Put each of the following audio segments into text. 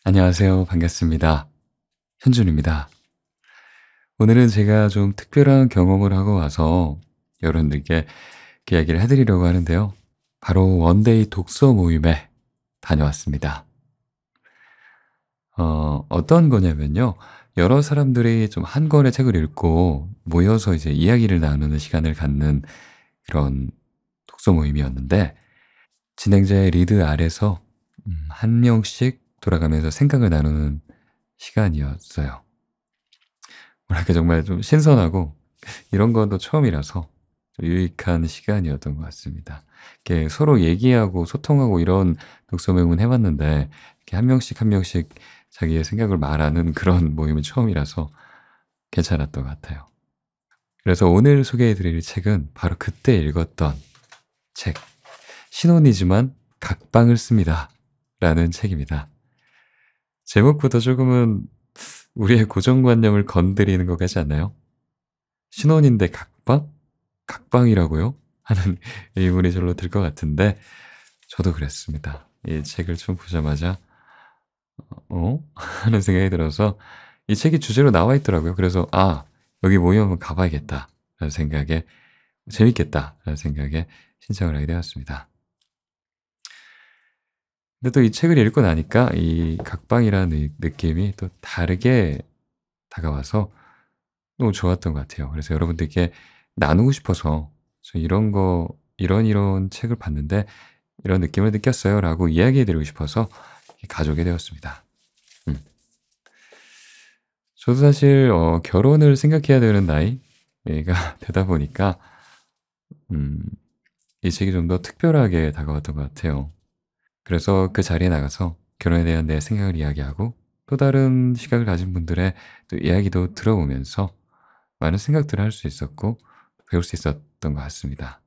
안녕하세요. 반갑습니다. 현준입니다. 오늘은 제가 좀 특별한 경험을 하고 와서 여러분들께 그 이야기를 해드리려고 하는데요. 바로 원데이 독서 모임에 다녀왔습니다. 어떤 거냐면요. 여러 사람들이 좀 한 권의 책을 읽고 모여서 이제 이야기를 나누는 시간을 갖는 그런 독서 모임이었는데, 진행자의 리드 아래서 한 명씩 돌아가면서 생각을 나누는 시간이었어요. 뭐랄까 정말 좀 신선하고 이런 것도 처음이라서 좀 유익한 시간이었던 것 같습니다. 이렇게 서로 얘기하고 소통하고 이런 독서 모임은 해 봤는데, 이렇게 한 명씩 한 명씩 자기의 생각을 말하는 그런 모임은 처음이라서 괜찮았던 것 같아요. 그래서 오늘 소개해 드릴 책은 바로 그때 읽었던 책, 신혼이지만 각방을 씁니다 라는 책입니다. 제목부터 조금은 우리의 고정관념을 건드리는 것 같지 않나요? 신혼인데 각방? 각방이라고요? 하는 의문이 절로 들 것 같은데, 저도 그랬습니다. 이 책을 처음 보자마자 '어?' 하는 생각이 들어서 이 책이 주제로 나와 있더라고요. 그래서 '아, 여기 모임 한번 가 봐야겠다.'라는 생각에 '재밌겠다.'라는 생각에 신청을 하게 되었습니다. 근데 또 이 책을 읽고 나니까 이 각방이라는 이 느낌이 또 다르게 다가와서 너무 좋았던 것 같아요. 그래서 여러분들께 나누고 싶어서 "저 이런 거 이런 책을 봤는데 이런 느낌을 느꼈어요."라고 이야기해 드리고 싶어서 이렇게 가져오게 되었습니다. 음. 저도 사실 결혼을 생각해야 되는 나이가 되다 보니까 음 이 책이 좀 더 특별하게 다가왔던 것 같아요. 그래서 그 자리에 나가서 결혼에 대한 내 생각을 이야기하고 또 다른 시각을 가진 분들의 또 이야기도 들어보면서 많은 생각들을 할 수 있었고 배울 수 있었던 것 같습니다.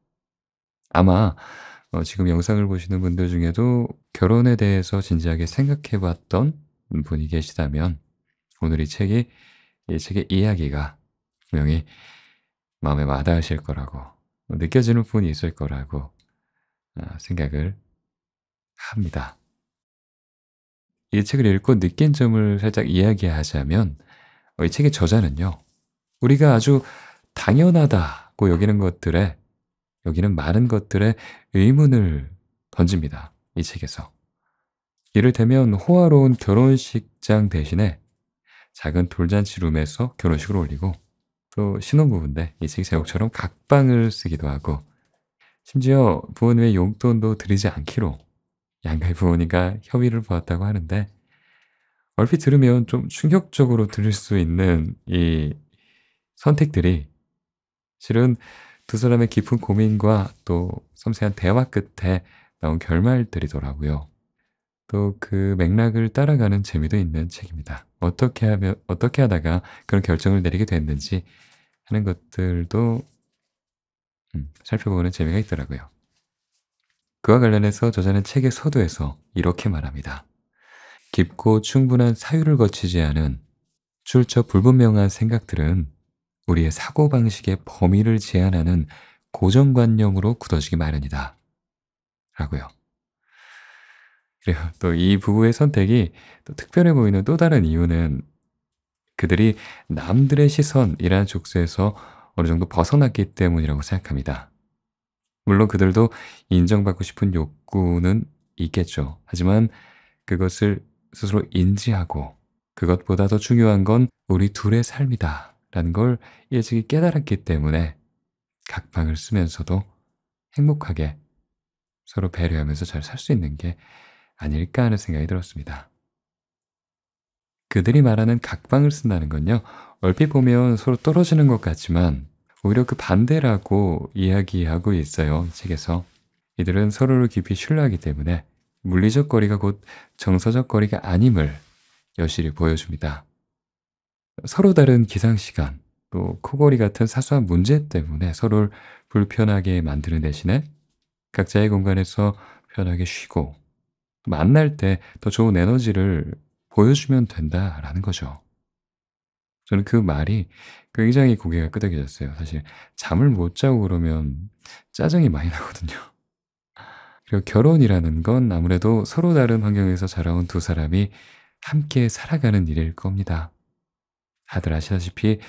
아마 지금 영상을 보시는 분들 중에도 결혼에 대해서 진지하게 생각해 봤던 분이 계시다면 오늘 이 책의 이야기가 분명히 마음에 와닿으실 거라고, 느껴지는 부분이 있을 거라고 생각을 합니다. 이 책을 읽고 느낀 점을 살짝 이야기하자면, 이 책의 저자는요, 우리가 아주 당연하다고 여기는 많은 것들에 의문을 던집니다, 이 책에서. 이를테면 호화로운 결혼식장 대신에 작은 돌잔치 룸에서 결혼식을 올리고, 또 신혼부부인데 이 책 제목처럼 각방을 쓰기도 하고, 심지어 부모님의 용돈도 드리지 않기로 양가의 부모님과 협의를 보았다고 하는데, 얼핏 들으면 좀 충격적으로 들릴 수 있는 이 선택들이 실은 두 사람의 깊은 고민과 또 섬세한 대화 끝에 나온 결말들이더라고요. 또 그 맥락을 따라가는 재미도 있는 책입니다. 어떻게 하다가 그런 결정을 내리게 됐는지 하는 것들도 살펴보는 재미가 있더라고요. 그와 관련해서 저자는 책의 서두에서 이렇게 말합니다. 깊고 충분한 사유를 거치지 않은 출처 불분명한 생각들은 우리의 사고방식의 범위를 제한하는 고정관념으로 굳어지기 마련이다. 라고요. 그리고 또 이 부부의 선택이 또 특별해 보이는 또 다른 이유는 그들이 남들의 시선이라는 족쇄에서 어느 정도 벗어났기 때문이라고 생각합니다. 물론 그들도 인정받고 싶은 욕구는 있겠죠. 하지만 그것을 스스로 인지하고 그것보다 더 중요한 건 우리 둘의 삶이다 라는 걸 일찍이 깨달았기 때문에 각방을 쓰면서도 행복하게 서로 배려하면서 잘 살 수 있는 게 아닐까 하는 생각이 들었습니다. 그들이 말하는 각방을 쓴다는 건요, 얼핏 보면 서로 떨어지는 것 같지만 오히려 그 반대라고 이야기하고 있어요, 이 책에서. 이들은 서로를 깊이 신뢰하기 때문에 물리적 거리가 곧 정서적 거리가 아님을 여실히 보여줍니다. 서로 다른 기상시간, 또 코골이 같은 사소한 문제 때문에 서로를 불편하게 만드는 대신에 각자의 공간에서 편하게 쉬고 만날 때 더 좋은 에너지를 보여주면 된다라는 거죠. 저는 그 말이 굉장히 고개가 끄덕여졌어요. 사실 잠을 못 자고 그러면 짜증이 많이 나거든요. 그리고 결혼이라는 건 아무래도 서로 다른 환경에서 자라온 두 사람이 함께 살아가는 일일 겁니다. 다들 아시다시피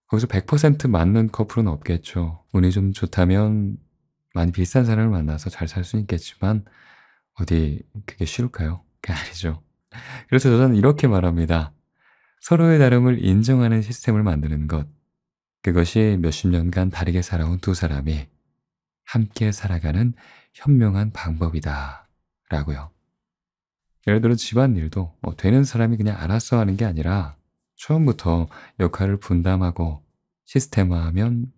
거기서 100% 맞는 커플은 없겠죠. 운이 좀 좋다면 많이 비싼 사람을 만나서 잘 살 수는 있겠지만 어디 그게 쉬울까요? 그게 아니죠. 그래서 저는 이렇게 말합니다. 서로의 다름을 인정하는 시스템을 만드는 것. 그것이 몇십 년간 다르게 살아온 두 사람이 함께 살아가는 현명한 방법이다. 라고요. 예를 들어 집안일도 되는 사람이 그냥 알아서 하는 게 아니라 처음부터 역할을 분담하고 시스템화하면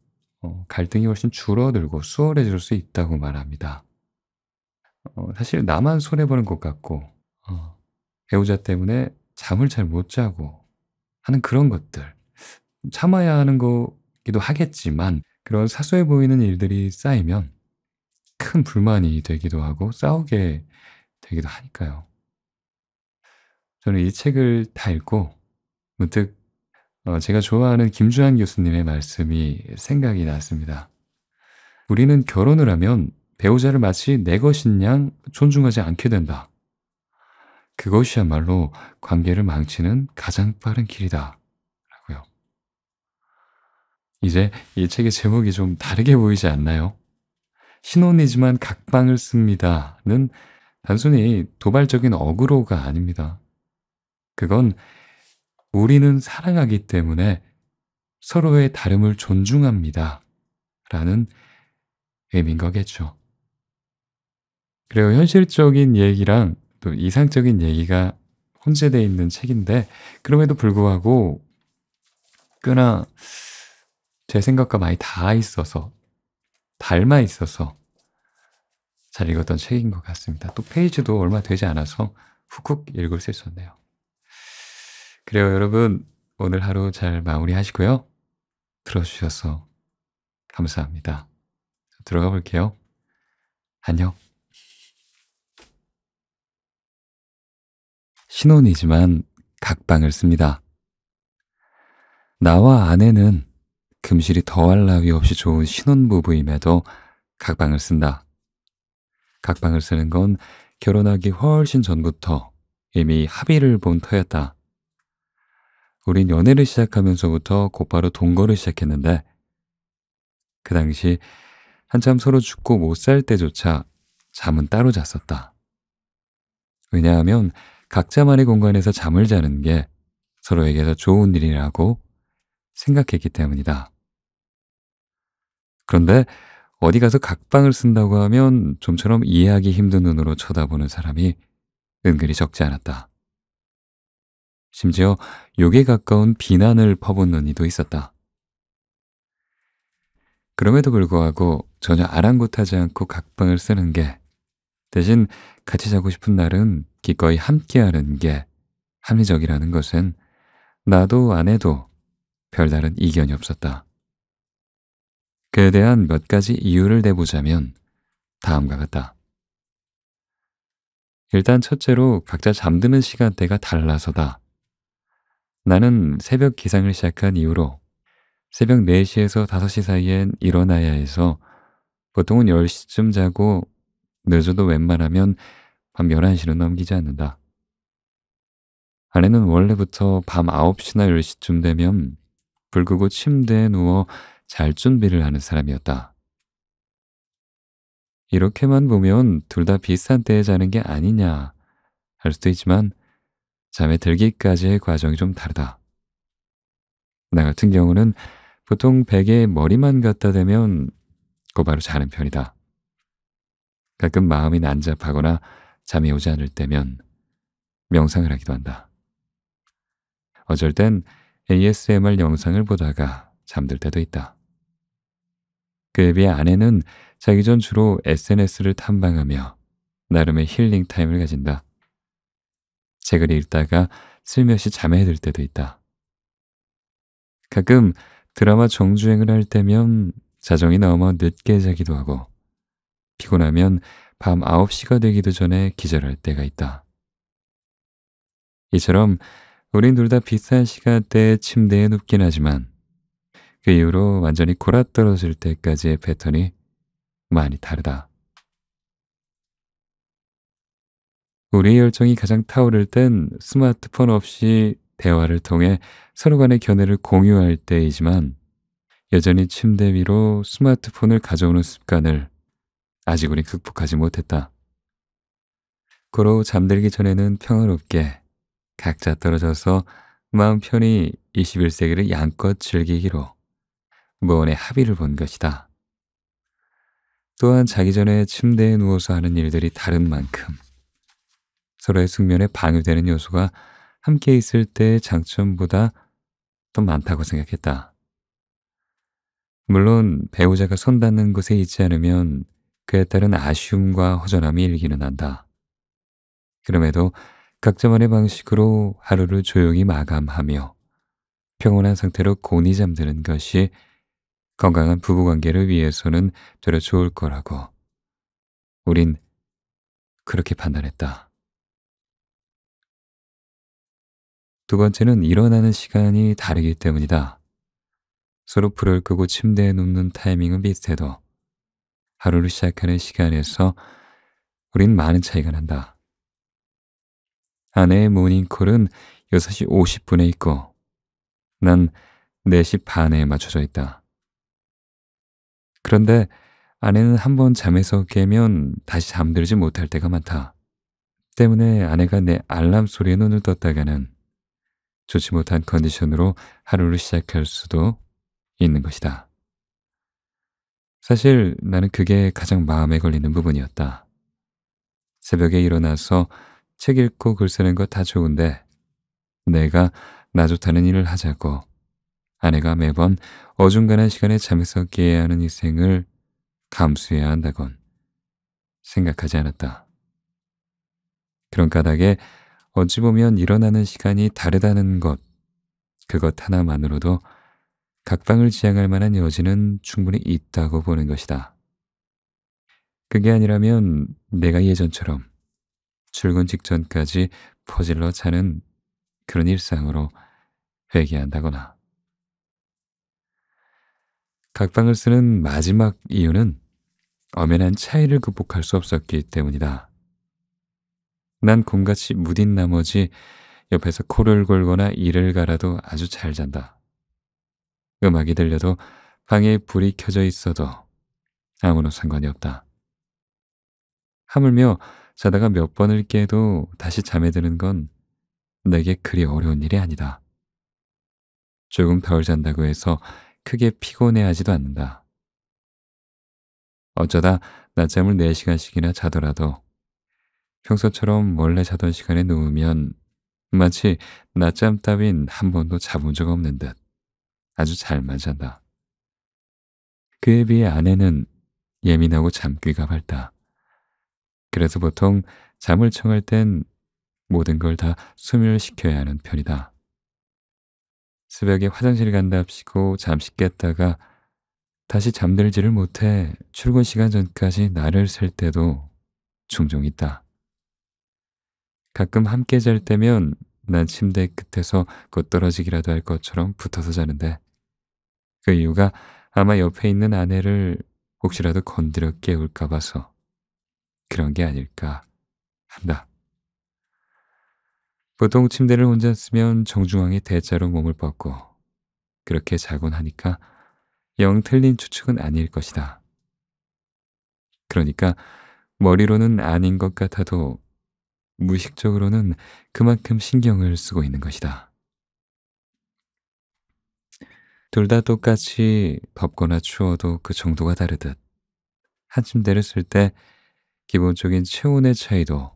갈등이 훨씬 줄어들고 수월해질 수 있다고 말합니다. 사실 나만 손해보는 것 같고 배우자 때문에 잠을 잘 못 자고 하는 그런 것들 참아야 하는 거기도 하겠지만 그런 사소해 보이는 일들이 쌓이면 큰 불만이 되기도 하고 싸우게 되기도 하니까요. 저는 이 책을 다 읽고 문득 제가 좋아하는 김주한 교수님의 말씀이 생각이 났습니다. "우리는 결혼을 하면 배우자를 마치 내 것인 양 존중하지 않게 된다. 그것이야말로 관계를 망치는 가장 빠른 길이다." 라고요. 이제 이 책의 제목이 좀 다르게 보이지 않나요? "신혼이지만 각방을 씁니다."는 단순히 도발적인 어그로가 아닙니다. 그건 "우리는 사랑하기 때문에 서로의 다름을 존중합니다." 라는 의미인 거겠죠. 그리고 현실적인 얘기랑 또 이상적인 얘기가 혼재되어 있는 책인데 그럼에도 불구하고 꽤나 제 생각과 많이 닮아 있어서 잘 읽었던 책인 것 같습니다. 또 페이지도 얼마 되지 않아서 훅훅 읽을 수 있었네요. 그래요, 여러분. 오늘 하루 잘 마무리하시고요. 들어주셔서 감사합니다. 들어가 볼게요. 안녕. 신혼이지만 각방을 씁니다. 나와 아내는 금실이 더할 나위 없이 좋은 신혼부부임에도 각방을 쓴다. 각방을 쓰는 건 결혼하기 훨씬 전부터 이미 합의를 본 터였다. 우린 연애를 시작하면서부터 곧바로 동거를 시작했는데 그 당시 한참 서로 죽고 못 살 때조차 잠은 따로 잤었다. 왜냐하면 각자만의 공간에서 잠을 자는 게 서로에게서 좋은 일이라고 생각했기 때문이다. 그런데 어디 가서 각방을 쓴다고 하면 좀처럼 이해하기 힘든 눈으로 쳐다보는 사람이 은근히 적지 않았다. 심지어 욕에 가까운 비난을 퍼붓는 이도 있었다. 그럼에도 불구하고 전혀 아랑곳하지 않고 각방을 쓰는 게 대신 같이 자고 싶은 날은 기꺼이 함께하는 게 합리적이라는 것은 나도 아내도 별다른 이견이 없었다. 그에 대한 몇 가지 이유를 대보자면 다음과 같다. 일단 첫째로 각자 잠드는 시간대가 달라서다. 나는 새벽 기상을 시작한 이후로 새벽 4시에서 5시 사이엔 일어나야 해서 보통은 10시쯤 자고 늦어도 웬만하면 밤 11시는 넘기지 않는다. 아내는 원래부터 밤 9시나 10시쯤 되면 불 끄고 침대에 누워 잘 준비를 하는 사람이었다. 이렇게만 보면 둘 다 비슷한 때에 자는 게 아니냐 할 수도 있지만 잠에 들기까지의 과정이 좀 다르다. 나 같은 경우는 보통 베개에 머리만 갖다 대면 곧바로 자는 편이다. 가끔 마음이 난잡하거나 잠이 오지 않을 때면 명상을 하기도 한다. 어쩔 땐 ASMR 영상을 보다가 잠들 때도 있다. 그에 비해 아내는 자기 전 주로 SNS를 탐방하며 나름의 힐링 타임을 가진다. 책을 읽다가 슬며시 잠에 들 때도 있다. 가끔 드라마 정주행을 할 때면 자정이 너무 늦게 자기도 하고 피곤하면 밤 9시가 되기도 전에 기절할 때가 있다. 이처럼 우린 둘 다 비슷한 시간대에 침대에 눕긴 하지만 그 이후로 완전히 골아떨어질 때까지의 패턴이 많이 다르다. 우리의 열정이 가장 타오를 땐 스마트폰 없이 대화를 통해 서로 간의 견해를 공유할 때이지만, 여전히 침대 위로 스마트폰을 가져오는 습관을 아직 우린 극복하지 못했다. 고로 잠들기 전에는 평화롭게 각자 떨어져서 마음 편히 21세기를 양껏 즐기기로 무언의 합의를 본 것이다. 또한 자기 전에 침대에 누워서 하는 일들이 다른 만큼 서로의 숙면에 방해되는 요소가 함께 있을 때의 장점보다 더 많다고 생각했다. 물론 배우자가 손 닿는 곳에 있지 않으면 그에 따른 아쉬움과 허전함이 일기는 한다. 그럼에도 각자만의 방식으로 하루를 조용히 마감하며 평온한 상태로 곤히 잠드는 것이 건강한 부부관계를 위해서는 되려 좋을 거라고 우린 그렇게 판단했다. 두 번째는 일어나는 시간이 다르기 때문이다. 서로 불을 끄고 침대에 눕는 타이밍은 비슷해도 하루를 시작하는 시간에서 우린 많은 차이가 난다. 아내의 모닝콜은 6시 50분에 있고 난 4시 반에 맞춰져 있다. 그런데 아내는 한 번 잠에서 깨면 다시 잠들지 못할 때가 많다. 때문에 아내가 내 알람 소리에 눈을 떴다가는 좋지 못한 컨디션으로 하루를 시작할 수도 있는 것이다. 사실 나는 그게 가장 마음에 걸리는 부분이었다. 새벽에 일어나서 책 읽고 글 쓰는 거 다 좋은데 내가 나 좋다는 일을 하자고 아내가 매번 어중간한 시간에 잠에서 깨야 하는 희생을 감수해야 한다곤 생각하지 않았다. 그런 까닭에 어찌 보면 일어나는 시간이 다르다는 것, 그것 하나만으로도 각방을 지향할 만한 여지는 충분히 있다고 보는 것이다. 그게 아니라면 내가 예전처럼 출근 직전까지 퍼질러 자는 그런 일상으로 회귀한다거나. 각방을 쓰는 마지막 이유는 엄연한 차이를 극복할 수 없었기 때문이다. 난 곰같이 무딘 나머지 옆에서 코를 골거나 이를 갈아도 아주 잘 잔다. 음악이 들려도 방에 불이 켜져 있어도 아무런 상관이 없다. 하물며 자다가 몇 번을 깨도 다시 잠에 드는 건 내게 그리 어려운 일이 아니다. 조금 덜 잔다고 해서 크게 피곤해하지도 않는다. 어쩌다 낮잠을 4시간씩이나 자더라도 평소처럼 원래 자던 시간에 누우면 마치 낮잠 따윈 한 번도 자본 적 없는 듯 아주 잘만 잔다. 그에 비해 아내는 예민하고 잠귀가 밝다. 그래서 보통 잠을 청할 땐 모든 걸 다 소멸시켜야 하는 편이다. 새벽에 화장실 간답시고 잠시 깼다가 다시 잠들지를 못해 출근 시간 전까지 날을 샐 때도 종종 있다. 가끔 함께 잘 때면 난 침대 끝에서 곧 떨어지기라도 할 것처럼 붙어서 자는데 그 이유가 아마 옆에 있는 아내를 혹시라도 건드려 깨울까 봐서 그런 게 아닐까 한다. 보통 침대를 혼자 쓰면 정중앙에 대자로 몸을 뻗고 그렇게 자곤 하니까 영 틀린 추측은 아닐 것이다. 그러니까 머리로는 아닌 것 같아도 무의식적으로는 그만큼 신경을 쓰고 있는 것이다. 둘 다 똑같이 덥거나 추워도 그 정도가 다르듯 한 침대를 쓸 때 기본적인 체온의 차이도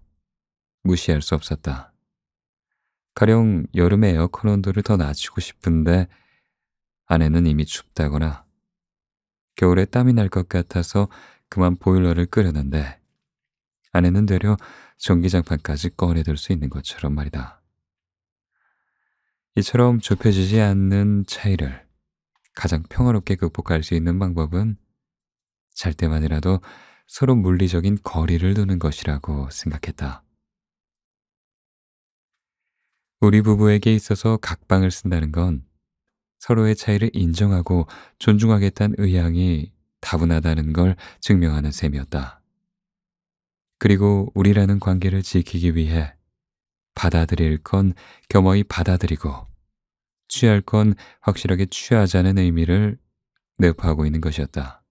무시할 수 없었다. 가령 여름에 에어컨 온도를 더 낮추고 싶은데 아내는 이미 춥다거나 겨울에 땀이 날 것 같아서 그만 보일러를 끄려는데 아내는 되려 전기장판까지 꺼내들 수 있는 것처럼 말이다. 이처럼 좁혀지지 않는 차이를 가장 평화롭게 극복할 수 있는 방법은 잘 때만이라도 서로 물리적인 거리를 두는 것이라고 생각했다. 우리 부부에게 있어서 각방을 쓴다는 건 서로의 차이를 인정하고 존중하겠다는 의향이 다분하다는 걸 증명하는 셈이었다. 그리고 우리라는 관계를 지키기 위해 받아들일 건 겸허히 받아들이고 취할 건 확실하게 취하자는 의미를 내포하고 있는 것이었다.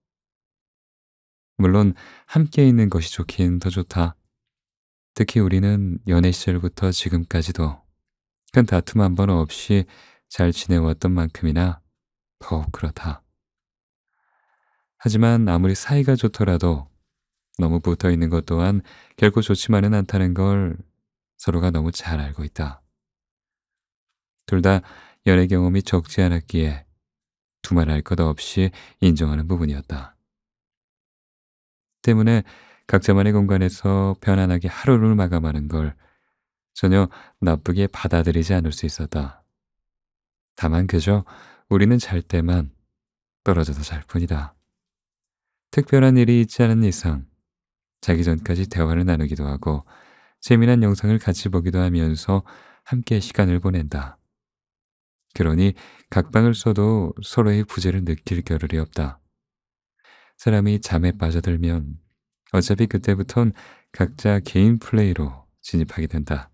물론 함께 있는 것이 좋긴 더 좋다. 특히 우리는 연애 시절부터 지금까지도 큰 다툼 한 번 없이 잘 지내왔던 만큼이나 더욱 그렇다. 하지만 아무리 사이가 좋더라도 너무 붙어 있는 것 또한 결코 좋지만은 않다는 걸 서로가 너무 잘 알고 있다. 둘 다 연애 경험이 적지 않았기에 두말할 것 없이 인정하는 부분이었다. 때문에 각자만의 공간에서 편안하게 하루를 마감하는 걸 전혀 나쁘게 받아들이지 않을 수 있었다. 다만 그저 우리는 잘 때만 떨어져서 잘 뿐이다. 특별한 일이 있지 않은 이상 자기 전까지 대화를 나누기도 하고 재미난 영상을 같이 보기도 하면서 함께 시간을 보낸다. 그러니 각방을 써도 서로의 부재를 느낄 겨를이 없다. 사람이 잠에 빠져들면 어차피 그때부턴 각자 개인 플레이로 진입하게 된다.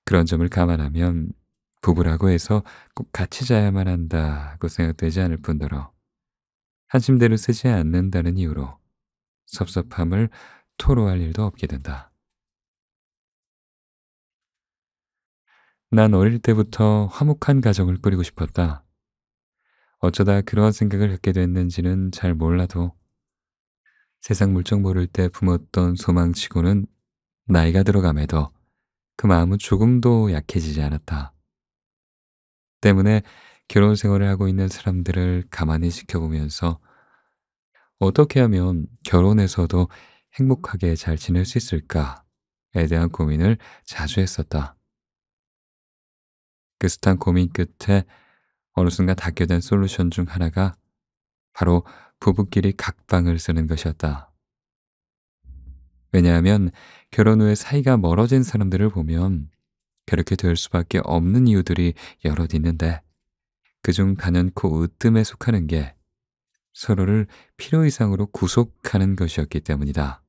그런 점을 감안하면 부부라고 해서 꼭 같이 자야만 한다고 생각되지 않을 뿐더러 한 침대를 쓰지 않는다는 이유로 섭섭함을 토로할 일도 없게 된다. 난 어릴 때부터 화목한 가정을 꾸리고 싶었다. 어쩌다 그런 생각을 갖게 됐는지는 잘 몰라도 세상 물정 모를 때 품었던 소망치고는 나이가 들어감에도 그 마음은 조금도 약해지지 않았다. 때문에 결혼 생활을 하고 있는 사람들을 가만히 지켜보면서 어떻게 하면 결혼에서도 행복하게 잘 지낼 수 있을까에 대한 고민을 자주 했었다. 그 숱한 고민 끝에 어느 순간 닿게 된 솔루션 중 하나가 바로 부부끼리 각방을 쓰는 것이었다. 왜냐하면 결혼 후에 사이가 멀어진 사람들을 보면 그렇게 될 수밖에 없는 이유들이 여럿 있는데 그중 단연코 으뜸에 속하는 게 서로를 필요 이상으로 구속하는 것이었기 때문이다.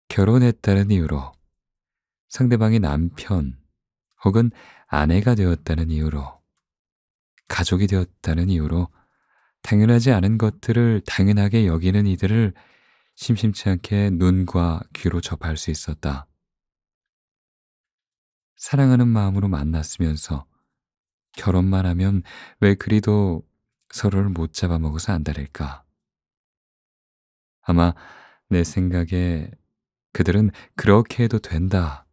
결혼했다는 이유로 상대방의 남편 혹은 아내가 되었다는 이유로 가족이 되었다는 이유로 당연하지 않은 것들을 당연하게 여기는 이들을 심심치 않게 눈과 귀로 접할 수 있었다. 사랑하는 마음으로 만났으면서 결혼만 하면 왜 그리도 서로를 못 잡아먹어서 안달일까? 아마 내 생각에 그들은 그렇게 해도 된다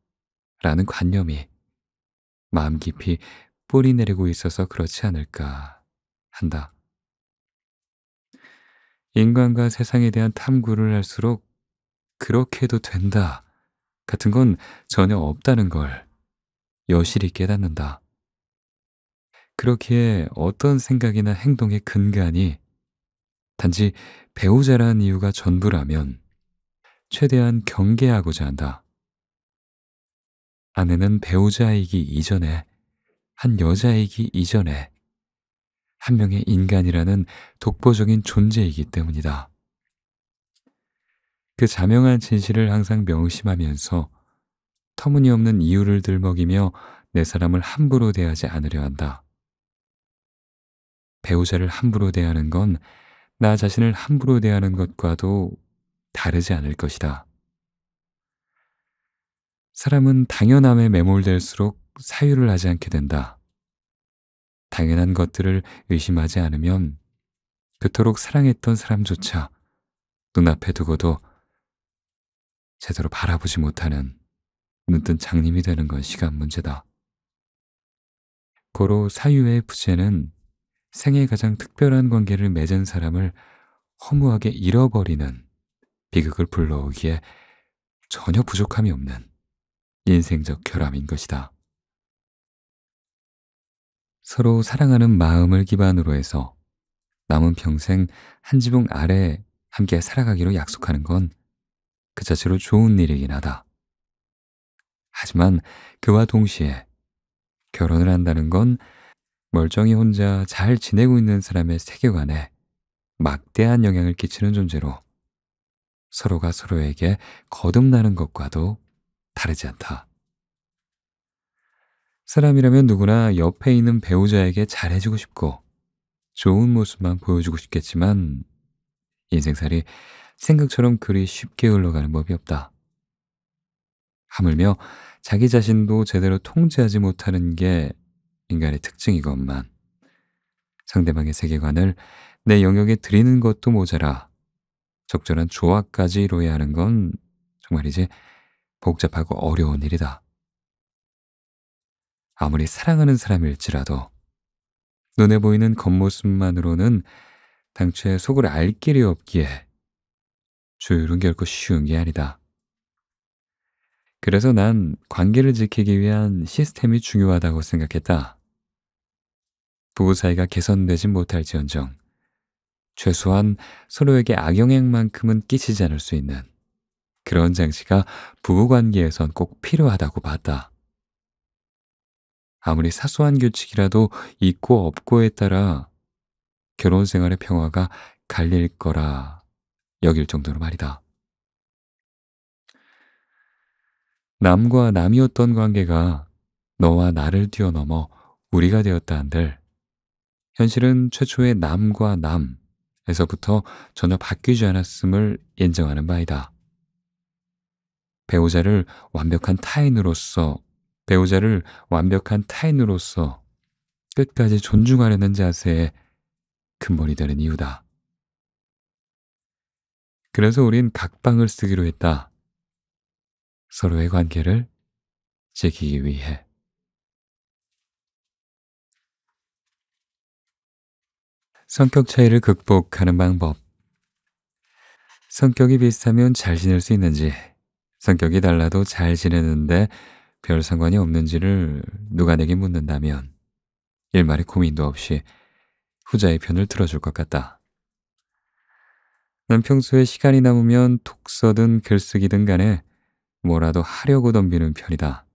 라는 관념이 마음 깊이 뿌리 내리고 있어서 그렇지 않을까 한다. 인간과 세상에 대한 탐구를 할수록 그렇게 해도 된다 같은 건 전혀 없다는 걸 여실히 깨닫는다. 그렇기에 어떤 생각이나 행동의 근간이 단지 배우자라는 이유가 전부라면 최대한 경계하고자 한다. 아내는 배우자이기 이전에, 한 여자이기 이전에 한 명의 인간이라는 독보적인 존재이기 때문이다. 그 자명한 진실을 항상 명심하면서 터무니없는 이유를 들먹이며 내 사람을 함부로 대하지 않으려 한다. 배우자를 함부로 대하는 건 나 자신을 함부로 대하는 것과도 다르지 않을 것이다. 사람은 당연함에 매몰될수록 사유를 하지 않게 된다. 당연한 것들을 의심하지 않으면 그토록 사랑했던 사람조차 눈앞에 두고도 제대로 바라보지 못하는 눈뜬 장님이 되는 건 시간 문제다. 고로 사유의 부재는 생애 가장 특별한 관계를 맺은 사람을 허무하게 잃어버리는 비극을 불러오기에 전혀 부족함이 없는 인생적 결함인 것이다. 서로 사랑하는 마음을 기반으로 해서 남은 평생 한 지붕 아래 함께 살아가기로 약속하는 건 그 자체로 좋은 일이긴 하다. 하지만 그와 동시에 결혼을 한다는 건 멀쩡히 혼자 잘 지내고 있는 사람의 세계관에 막대한 영향을 끼치는 존재로 서로가 서로에게 거듭나는 것과도 다르지 않다. 사람이라면 누구나 옆에 있는 배우자에게 잘해주고 싶고 좋은 모습만 보여주고 싶겠지만 인생살이 생각처럼 그리 쉽게 흘러가는 법이 없다. 하물며 자기 자신도 제대로 통제하지 못하는 게 인간의 특징이건만 상대방의 세계관을 내 영역에 들이는 것도 모자라 적절한 조화까지 이루어야 하는 건 정말이지 복잡하고 어려운 일이다. 아무리 사랑하는 사람일지라도 눈에 보이는 겉모습만으로는 당최 속을 알 길이 없기에 조율은 결코 쉬운 게 아니다. 그래서 난 관계를 지키기 위한 시스템이 중요하다고 생각했다. 부부 사이가 개선되진 못할지언정 최소한 서로에게 악영향만큼은 끼치지 않을 수 있는 그런 장치가 부부관계에선 꼭 필요하다고 봤다. 아무리 사소한 규칙이라도 있고 없고에 따라 결혼 생활의 평화가 갈릴 거라 여길 정도로 말이다. 남과 남이었던 관계가 너와 나를 뛰어넘어 우리가 되었다 한들 현실은 최초의 남과 남에서부터 전혀 바뀌지 않았음을 인정하는 바이다. 배우자를 완벽한 타인으로서 배우자를 완벽한 타인으로서 끝까지 존중하려는 자세에 근본이 되는 이유다. 그래서 우린 각방을 쓰기로 했다. 서로의 관계를 지키기 위해. 성격 차이를 극복하는 방법. 성격이 비슷하면 잘 지낼 수 있는지, 성격이 달라도 잘 지내는데 별 상관이 없는지를 누가 내게 묻는다면 일말의 고민도 없이 후자의 편을 들어줄 것 같다. 난 평소에 시간이 남으면 독서든 글쓰기든 간에 뭐라도 하려고 덤비는 편이다.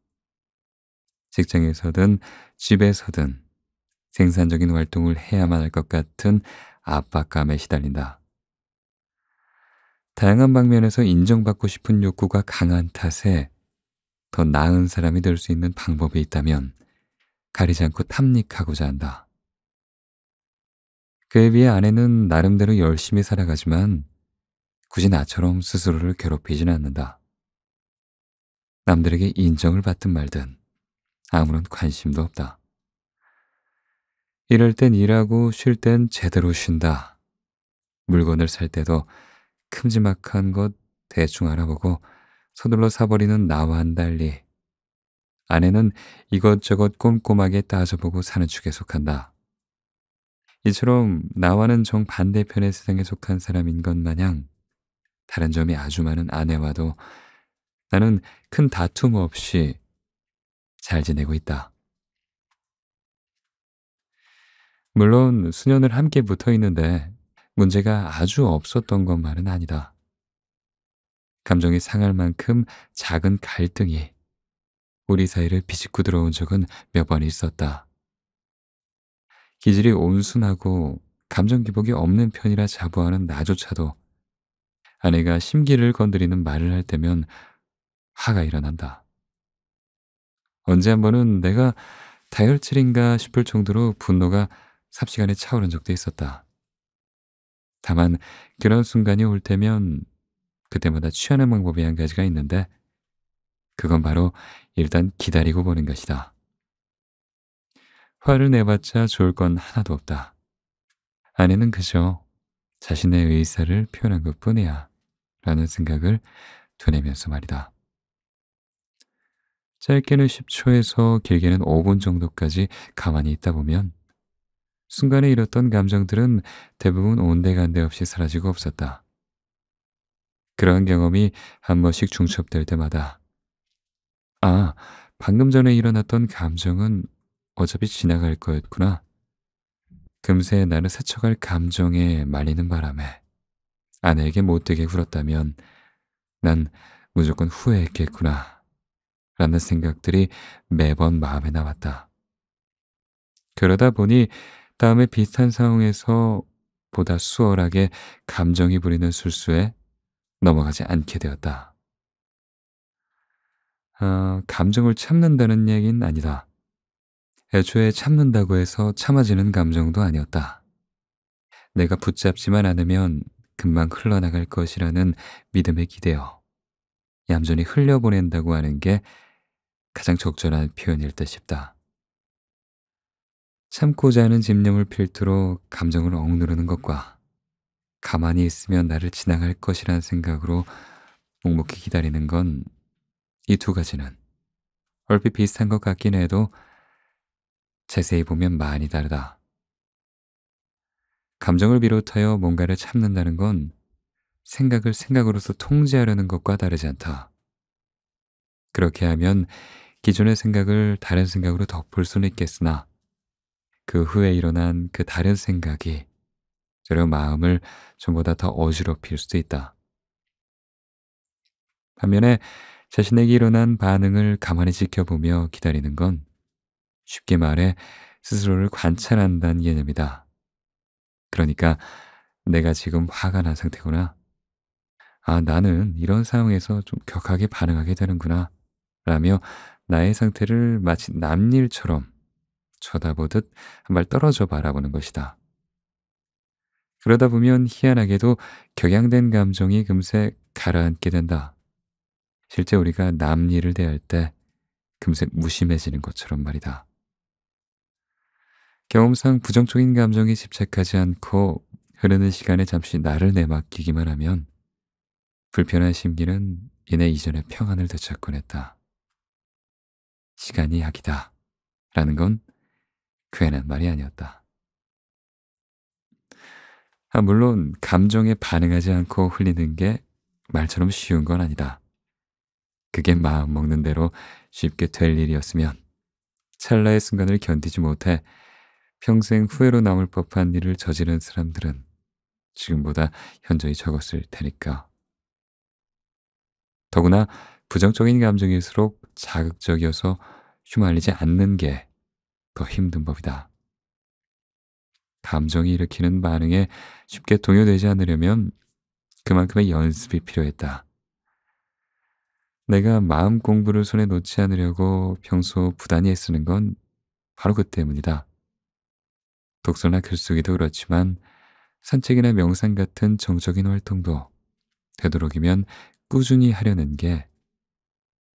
직장에서든 집에서든 생산적인 활동을 해야만 할 것 같은 압박감에 시달린다. 다양한 방면에서 인정받고 싶은 욕구가 강한 탓에 더 나은 사람이 될 수 있는 방법이 있다면 가리지 않고 탐닉하고자 한다. 그에 비해 아내는 나름대로 열심히 살아가지만 굳이 나처럼 스스로를 괴롭히진 않는다. 남들에게 인정을 받든 말든 아무런 관심도 없다. 일할 땐 일하고 쉴 땐 제대로 쉰다. 물건을 살 때도 큼지막한 것 대충 알아보고 서둘러 사버리는 나와는 달리 아내는 이것저것 꼼꼼하게 따져보고 사는 축에 속한다. 이처럼 나와는 정반대편의 세상에 속한 사람인 것 마냥 다른 점이 아주 많은 아내와도 나는 큰 다툼 없이 잘 지내고 있다. 물론 수년을 함께 붙어 있는데 문제가 아주 없었던 것만은 아니다. 감정이 상할 만큼 작은 갈등이 우리 사이를 비집고 들어온 적은 몇 번 있었다. 기질이 온순하고 감정 기복이 없는 편이라 자부하는 나조차도 아내가 심기를 건드리는 말을 할 때면 화가 일어난다. 언제 한 번은 내가 다혈질인가 싶을 정도로 분노가 삽시간에 차오른 적도 있었다. 다만 그런 순간이 올 때면 그때마다 취하는 방법이 한 가지가 있는데 그건 바로 일단 기다리고 보는 것이다. 화를 내봤자 좋을 건 하나도 없다. 아내는 그저 자신의 의사를 표현한 것뿐이야 라는 생각을 되뇌면서 말이다. 짧게는 10초에서 길게는 5분 정도까지 가만히 있다 보면 순간에 일었던 감정들은 대부분 온데간데 없이 사라지고 없었다. 그러한 경험이 한 번씩 중첩될 때마다 아, 방금 전에 일어났던 감정은 어차피 지나갈 거였구나. 금세 나를 스쳐갈 감정에 말리는 바람에 아내에게 못되게 굴었다면 난 무조건 후회했겠구나 라는 생각들이 매번 마음에 남았다. 그러다 보니 다음에 비슷한 상황에서 보다 수월하게 감정이 부리는 술수에 넘어가지 않게 되었다. 감정을 참는다는 얘기는 아니다. 애초에 참는다고 해서 참아지는 감정도 아니었다. 내가 붙잡지만 않으면 금방 흘러나갈 것이라는 믿음에 기대어 얌전히 흘려보낸다고 하는 게 가장 적절한 표현일 듯 싶다. 참고자 하는 집념을 필두로 감정을 억누르는 것과 가만히 있으면 나를 지나갈 것이라는 생각으로 묵묵히 기다리는 건 이 두 가지는 얼핏 비슷한 것 같긴 해도 자세히 보면 많이 다르다. 감정을 비롯하여 뭔가를 참는다는 건 생각을 생각으로서 통제하려는 것과 다르지 않다. 그렇게 하면 기존의 생각을 다른 생각으로 덮을 수는 있겠으나 그 후에 일어난 그 다른 생각이 오히려 마음을 전보다 더 어지럽힐 수도 있다. 반면에 자신에게 일어난 반응을 가만히 지켜보며 기다리는 건 쉽게 말해 스스로를 관찰한다는 개념이다. 그러니까 내가 지금 화가 난 상태구나. 아, 나는 이런 상황에서 좀 격하게 반응하게 되는구나. 라며 나의 상태를 마치 남일처럼 쳐다보듯 한 발 떨어져 바라보는 것이다. 그러다 보면 희한하게도 격양된 감정이 금세 가라앉게 된다. 실제 우리가 남 일을 대할 때 금세 무심해지는 것처럼 말이다. 경험상 부정적인 감정에 집착하지 않고 흐르는 시간에 잠시 나를 내맡기기만 하면 불편한 심기는 이내 이전의 평안을 되찾곤 했다. 시간이 약이다. 라는 건 괜한 말이 아니었다. 물론 감정에 반응하지 않고 흘리는 게 말처럼 쉬운 건 아니다. 그게 마음 먹는 대로 쉽게 될 일이었으면 찰나의 순간을 견디지 못해 평생 후회로 남을 법한 일을 저지른 사람들은 지금보다 현저히 적었을 테니까. 더구나 부정적인 감정일수록 자극적이어서 휘말리지 않는 게 더 힘든 법이다. 감정이 일으키는 반응에 쉽게 동요되지 않으려면 그만큼의 연습이 필요했다. 내가 마음 공부를 손에 놓지 않으려고 평소 부단히 애쓰는 건 바로 그 때문이다. 독서나 글쓰기도 그렇지만 산책이나 명상 같은 정적인 활동도 되도록이면 꾸준히 하려는 게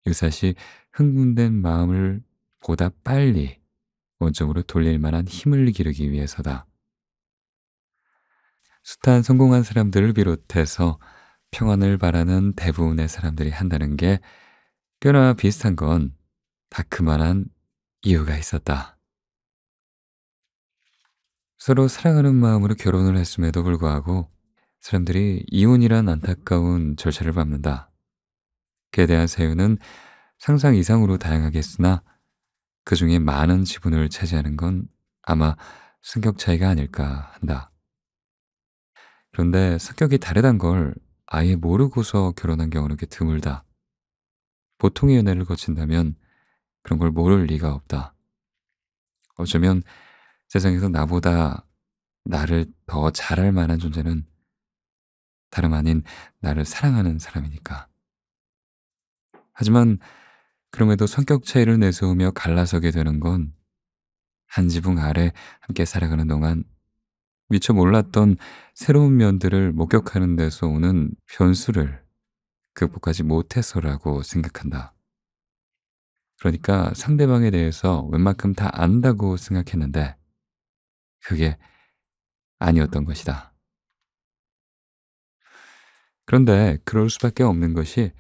유사시 흥분된 마음을 보다 빨리 원점으로 돌릴 만한 힘을 기르기 위해서다. 숱한 성공한 사람들을 비롯해서 평안을 바라는 대부분의 사람들이 한다는 게 꽤나 비슷한 건 다 그만한 이유가 있었다. 서로 사랑하는 마음으로 결혼을 했음에도 불구하고 사람들이 이혼이란 안타까운 절차를 밟는다. 그에 대한 사유는 상상 이상으로 다양하겠으나 그 중에 많은 지분을 차지하는 건 아마 성격 차이가 아닐까 한다. 그런데 성격이 다르단 걸 아예 모르고서 결혼한 경우는 꽤 드물다. 보통의 연애를 거친다면 그런 걸 모를 리가 없다. 어쩌면 세상에서 나보다 나를 더 잘할 만한 존재는 다름 아닌 나를 사랑하는 사람이니까. 하지만 그럼에도 성격 차이를 내세우며 갈라서게 되는 건 한 지붕 아래 함께 살아가는 동안 미처 몰랐던 새로운 면들을 목격하는 데서 오는 변수를 극복하지 못해서라고 생각한다. 그러니까 상대방에 대해서 웬만큼 다 안다고 생각했는데 그게 아니었던 것이다. 그런데 그럴 수밖에 없는 것이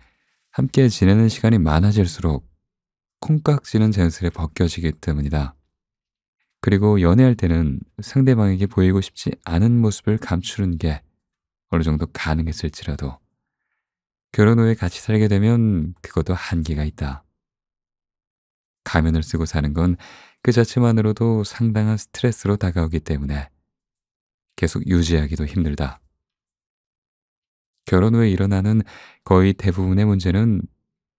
함께 지내는 시간이 많아질수록 콩깍지는 자연스레 벗겨지기 때문이다. 그리고 연애할 때는 상대방에게 보이고 싶지 않은 모습을 감추는 게 어느 정도 가능했을지라도 결혼 후에 같이 살게 되면 그것도 한계가 있다. 가면을 쓰고 사는 건 그 자체만으로도 상당한 스트레스로 다가오기 때문에 계속 유지하기도 힘들다. 결혼 후에 일어나는 거의 대부분의 문제는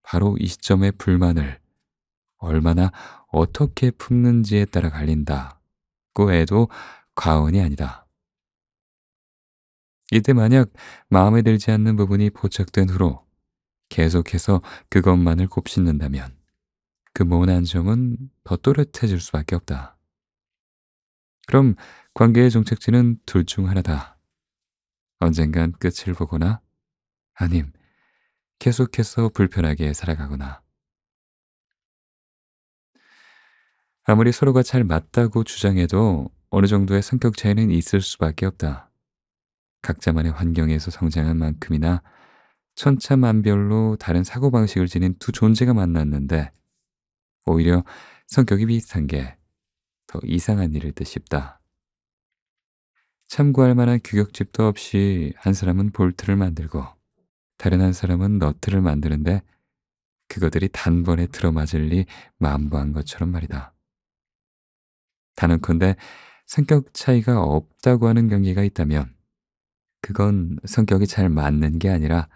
바로 이 시점의 불만을 얼마나 어떻게 품는지에 따라 갈린다고 해도 과언이 아니다. 이때 만약 마음에 들지 않는 부분이 포착된 후로 계속해서 그것만을 곱씹는다면 그 모난 점은 더 또렷해질 수밖에 없다. 그럼 관계의 종착지는 둘 중 하나다. 언젠간 끝을 보거나 아님 계속해서 불편하게 살아가거나. 아무리 서로가 잘 맞다고 주장해도 어느 정도의 성격 차이는 있을 수밖에 없다. 각자만의 환경에서 성장한 만큼이나 천차만별로 다른 사고방식을 지닌 두 존재가 만났는데 오히려 성격이 비슷한 게 더 이상한 일일 듯 싶다. 참고할 만한 규격집도 없이 한 사람은 볼트를 만들고 다른 한 사람은 너트를 만드는데 그것들이 단번에 들어맞을 리 만무한 것처럼 말이다. 단언컨대 성격 차이가 없다고 하는 경계가 있다면 그건 성격이 잘 맞는 게 아니라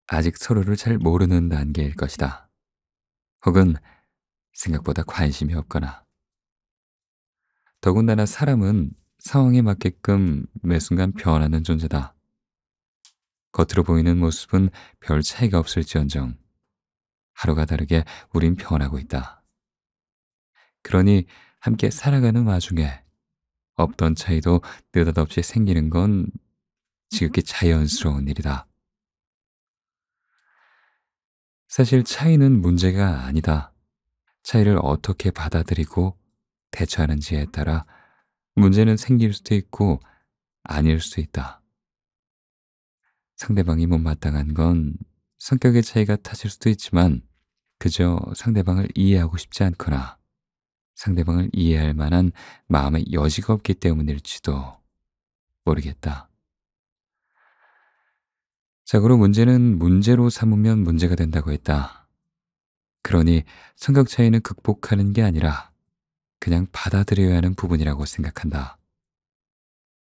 아직 서로를 잘 모르는 단계일 것이다. 혹은 생각보다 관심이 없거나. 더군다나 사람은 상황에 맞게끔 매 순간 변하는 존재다. 겉으로 보이는 모습은 별 차이가 없을지언정 하루가 다르게 우린 변하고 있다. 그러니 함께 살아가는 와중에 없던 차이도 느닷없이 생기는 건 지극히 자연스러운 일이다. 사실 차이는 문제가 아니다. 차이를 어떻게 받아들이고 대처하는지에 따라 문제는 생길 수도 있고 아닐 수도 있다. 상대방이 못마땅한 건 성격의 차이가 탓일 수도 있지만 그저 상대방을 이해하고 싶지 않거나 상대방을 이해할 만한 마음의 여지가 없기 때문일지도 모르겠다. 자고로 문제는 문제로 삼으면 문제가 된다고 했다. 그러니 성격 차이는 극복하는 게 아니라 그냥 받아들여야 하는 부분이라고 생각한다.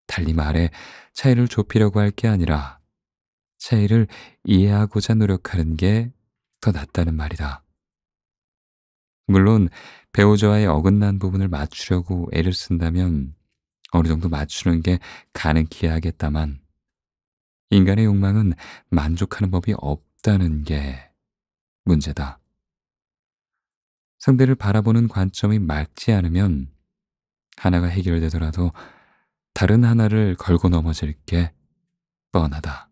달리 말해 차이를 좁히려고 할 게 아니라 차이를 이해하고자 노력하는 게 더 낫다는 말이다. 물론 배우자와의 어긋난 부분을 맞추려고 애를 쓴다면 어느 정도 맞추는 게 가능해야 하겠다만 인간의 욕망은 만족하는 법이 없다는 게 문제다. 상대를 바라보는 관점이 맞지 않으면 하나가 해결되더라도 다른 하나를 걸고 넘어질 게 뻔하다.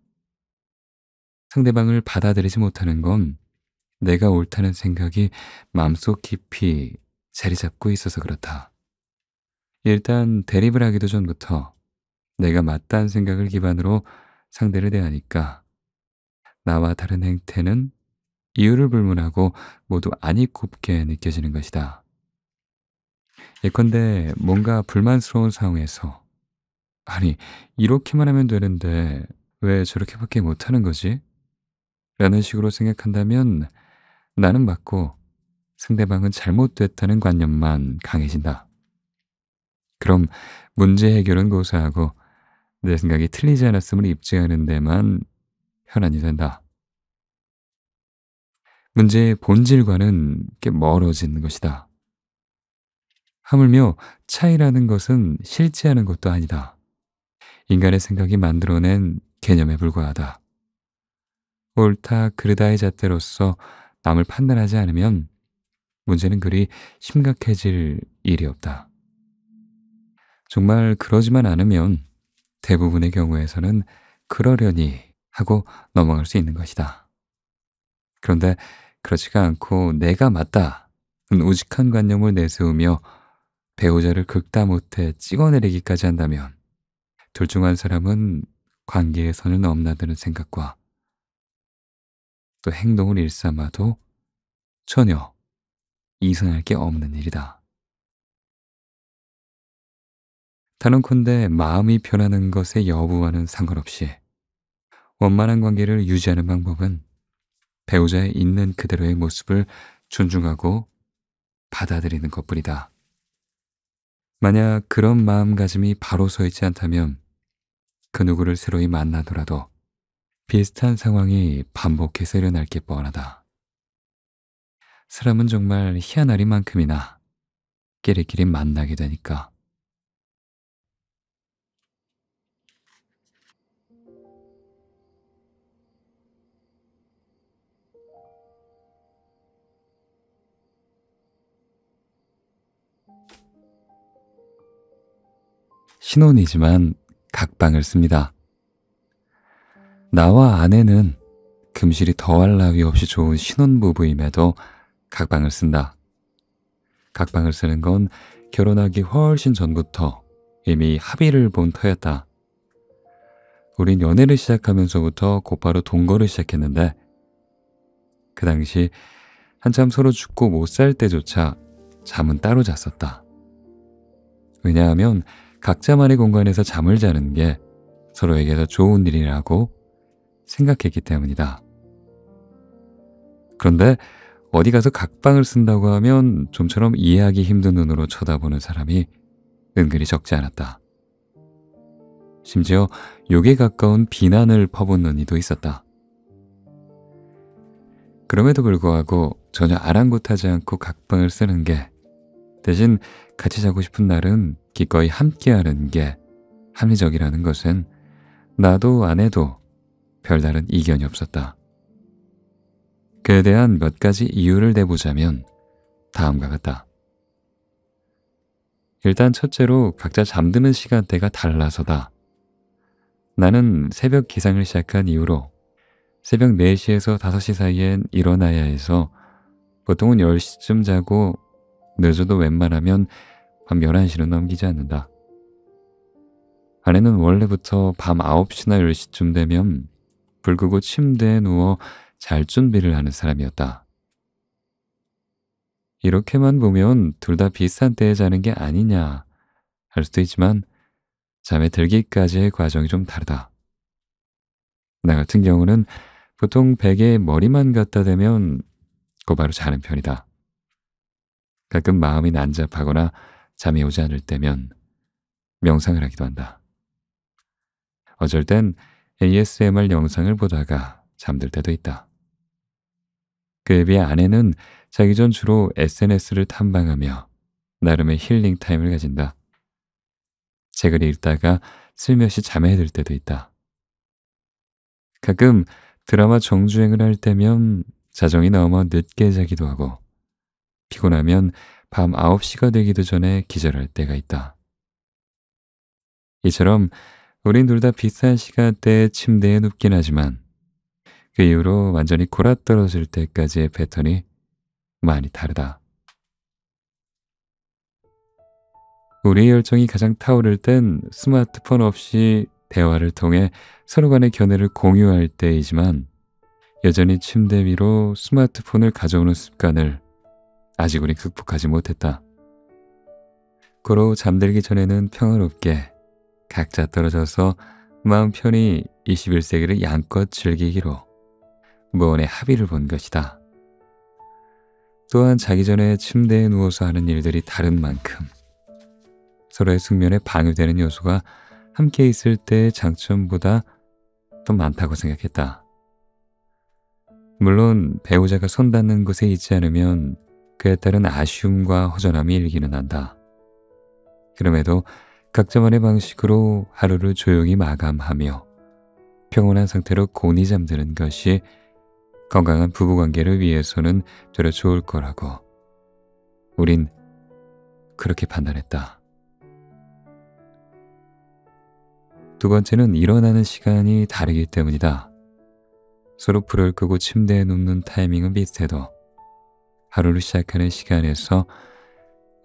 상대방을 받아들이지 못하는 건 내가 옳다는 생각이 마음속 깊이 자리 잡고 있어서 그렇다. 일단 대립을 하기도 전부터 내가 맞다는 생각을 기반으로 상대를 대하니까 나와 다른 행태는 이유를 불문하고 모두 안이 굽게 느껴지는 것이다. 예컨대 뭔가 불만스러운 상황에서 아니 이렇게만 하면 되는데 왜 저렇게밖에 못하는 거지? 라는 식으로 생각한다면 나는 맞고 상대방은 잘못됐다는 관념만 강해진다. 그럼 문제 해결은 고사하고 내 생각이 틀리지 않았음을 입증하는 데만 현안이 된다. 문제의 본질과는 꽤 멀어지는 것이다. 하물며 차이라는 것은 실제하는 것도 아니다. 인간의 생각이 만들어낸 개념에 불과하다. 옳다 그르다의 잣대로서 남을 판단하지 않으면 문제는 그리 심각해질 일이 없다. 정말 그러지만 않으면 대부분의 경우에서는 그러려니 하고 넘어갈 수 있는 것이다. 그런데 그렇지가 않고 내가 맞다는 우직한 관념을 내세우며 배우자를 극다 못해 찍어내리기까지 한다면 둘 중 한 사람은 관계의 선을 넘나드는 생각과 또 행동을 일삼아도 전혀 이상할 게 없는 일이다. 단언컨대 마음이 변하는 것의 여부와는 상관없이 원만한 관계를 유지하는 방법은 배우자의 있는 그대로의 모습을 존중하고 받아들이는 것뿐이다. 만약 그런 마음가짐이 바로 서 있지 않다면 그 누구를 새로이 만나더라도 비슷한 상황이 반복해서 일어날 게 뻔하다. 사람은 정말 희한하리만큼이나 끼리끼리 만나게 되니까. 신혼이지만 각방을 씁니다. 나와 아내는 금실이 더할 나위 없이 좋은 신혼부부임에도 각방을 쓴다. 각방을 쓰는 건 결혼하기 훨씬 전부터 이미 합의를 본 터였다. 우린 연애를 시작하면서부터 곧바로 동거를 시작했는데 그 당시 한참 서로 죽고 못 살 때조차 잠은 따로 잤었다. 왜냐하면 각자만의 공간에서 잠을 자는 게 서로에게 더 좋은 일이라고 생각했기 때문이다. 그런데 어디 가서 각방을 쓴다고 하면 좀처럼 이해하기 힘든 눈으로 쳐다보는 사람이 은근히 적지 않았다. 심지어 욕에 가까운 비난을 퍼붓는 이도 있었다. 그럼에도 불구하고 전혀 아랑곳하지 않고 각방을 쓰는 게, 대신 같이 자고 싶은 날은 기꺼이 함께하는 게 합리적이라는 것은 나도 아내도 별다른 이견이 없었다. 그에 대한 몇 가지 이유를 대보자면 다음과 같다. 일단 첫째로 각자 잠드는 시간대가 달라서다. 나는 새벽 기상을 시작한 이후로 새벽 4시에서 5시 사이엔 일어나야 해서 보통은 10시쯤 자고 늦어도 웬만하면 밤 11시는 넘기지 않는다. 아내는 원래부터 밤 9시나 10시쯤 되면 불 끄고 침대에 누워 잘 준비를 하는 사람이었다. 이렇게만 보면 둘 다 비슷한 때에 자는 게 아니냐 할 수도 있지만 잠에 들기까지의 과정이 좀 다르다. 나 같은 경우는 보통 베개에 머리만 갖다 대면 곧바로 자는 편이다. 가끔 마음이 난잡하거나 잠이 오지 않을 때면 명상을 하기도 한다. 어쩔 땐 ASMR 영상을 보다가 잠들 때도 있다. 그에 비해 아내는 자기 전 주로 SNS를 탐방하며 나름의 힐링 타임을 가진다. 책을 읽다가 슬며시 잠에 들 때도 있다. 가끔 드라마 정주행을 할 때면 자정이 너무 늦게 자기도 하고 피곤하면 밤 9시가 되기도 전에 기절할 때가 있다. 이처럼 우린 둘 다 비슷한 시간대에 침대에 눕긴 하지만 그 이후로 완전히 골아떨어질 때까지의 패턴이 많이 다르다. 우리의 열정이 가장 타오를 땐 스마트폰 없이 대화를 통해 서로 간의 견해를 공유할 때이지만 여전히 침대 위로 스마트폰을 가져오는 습관을 아직 우린 극복하지 못했다. 고로 잠들기 전에는 평화롭게 각자 떨어져서 마음 편히 21세기를 양껏 즐기기로 무언의 합의를 본 것이다. 또한 자기 전에 침대에 누워서 하는 일들이 다른 만큼 서로의 숙면에 방해되는 요소가 함께 있을 때의 장점보다 더 많다고 생각했다. 물론 배우자가 손 닿는 곳에 있지 않으면 그에 따른 아쉬움과 허전함이 일기는 한다. 그럼에도 각자만의 방식으로 하루를 조용히 마감하며 평온한 상태로 곤히 잠드는 것이 건강한 부부관계를 위해서는 되려 좋을 거라고 우린 그렇게 판단했다. 두 번째는 일어나는 시간이 다르기 때문이다. 서로 불을 끄고 침대에 눕는 타이밍은 비슷해도 하루를 시작하는 시간에서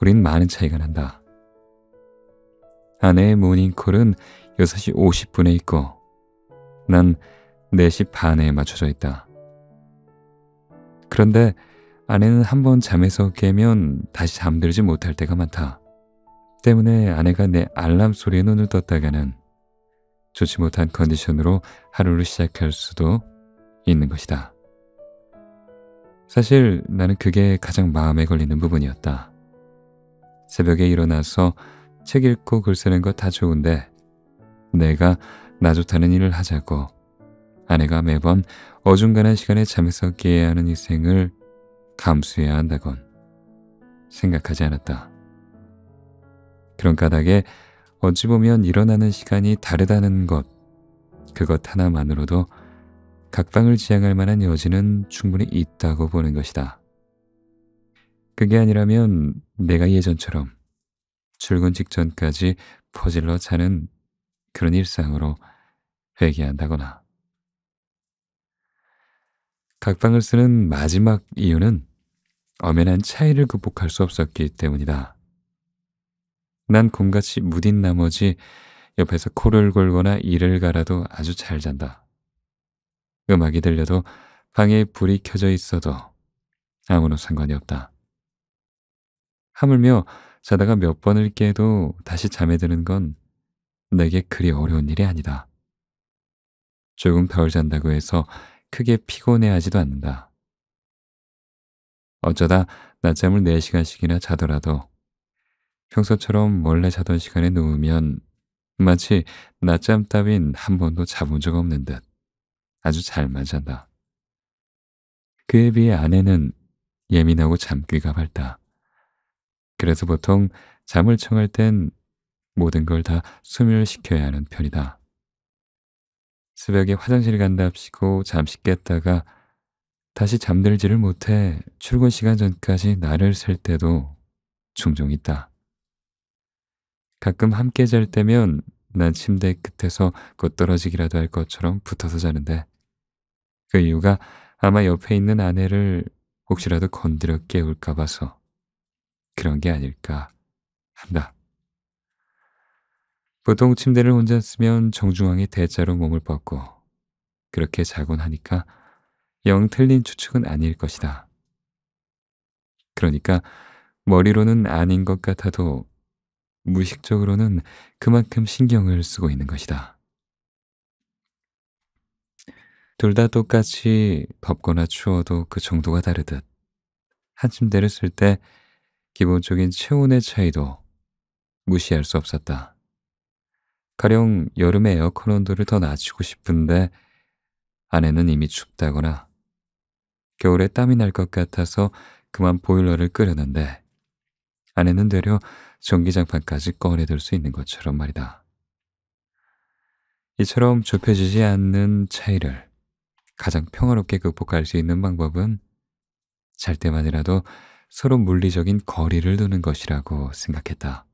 우린 많은 차이가 난다. 아내의 모닝콜은 6시 50분에 있고 난 4시 반에 맞춰져 있다. 그런데 아내는 한번 잠에서 깨면 다시 잠들지 못할 때가 많다. 때문에 아내가 내 알람 소리에 눈을 떴다가는 좋지 못한 컨디션으로 하루를 시작할 수도 있는 것이다. 사실 나는 그게 가장 마음에 걸리는 부분이었다. 새벽에 일어나서 책 읽고 글 쓰는 거 다 좋은데 내가 나 좋다는 일을 하자고 아내가 매번 어중간한 시간에 잠에서 깨야 하는 희생을 감수해야 한다곤 생각하지 않았다. 그런 까닭에 어찌 보면 일어나는 시간이 다르다는 것, 그것 하나만으로도 각방을 지향할 만한 여지는 충분히 있다고 보는 것이다. 그게 아니라면 내가 예전처럼 출근 직전까지 퍼질러 자는 그런 일상으로 회귀한다거나. 각방을 쓰는 마지막 이유는 엄연한 차이를 극복할 수 없었기 때문이다. 난 곰같이 무딘 나머지 옆에서 코를 골거나 이를 갈아도 아주 잘 잔다. 음악이 들려도 방에 불이 켜져 있어도 아무런 상관이 없다. 하물며 자다가 몇 번을 깨도 다시 잠에 드는 건 내게 그리 어려운 일이 아니다. 조금 덜 잔다고 해서 크게 피곤해하지도 않는다. 어쩌다 낮잠을 4시간씩이나 자더라도 평소처럼 원래 자던 시간에 누우면 마치 낮잠 따윈 한 번도 자본 적 없는 듯 아주 잘만 잔다. 그에 비해 아내는 예민하고 잠귀가 밝다. 그래서 보통 잠을 청할 땐 모든 걸 다 소멸시켜야 하는 편이다. 새벽에 화장실 간답시고 잠시 깼다가 다시 잠들지를 못해 출근 시간 전까지 날을 샐 때도 종종 있다. 가끔 함께 잘 때면 난 침대 끝에서 곧 떨어지기라도 할 것처럼 붙어서 자는데 그 이유가 아마 옆에 있는 아내를 혹시라도 건드려 깨울까 봐서 그런 게 아닐까 한다. 보통 침대를 혼자 쓰면 정중앙에 대자로 몸을 뻗고 그렇게 자곤 하니까 영 틀린 추측은 아닐 것이다. 그러니까 머리로는 아닌 것 같아도 무의식적으로는 그만큼 신경을 쓰고 있는 것이다. 둘 다 똑같이 덥거나 추워도 그 정도가 다르듯 한 침대를 쓸 때 기본적인 체온의 차이도 무시할 수 없었다. 가령 여름에 에어컨 온도를 더 낮추고 싶은데 아내는 이미 춥다거나 겨울에 땀이 날 것 같아서 그만 보일러를 끄려는데 아내는 되려 전기장판까지 꺼내들 수 있는 것처럼 말이다. 이처럼 좁혀지지 않는 차이를 가장 평화롭게 극복할 수 있는 방법은 잘 때만이라도 서로 물리적인 거리를 두는 것이라고 생각했다.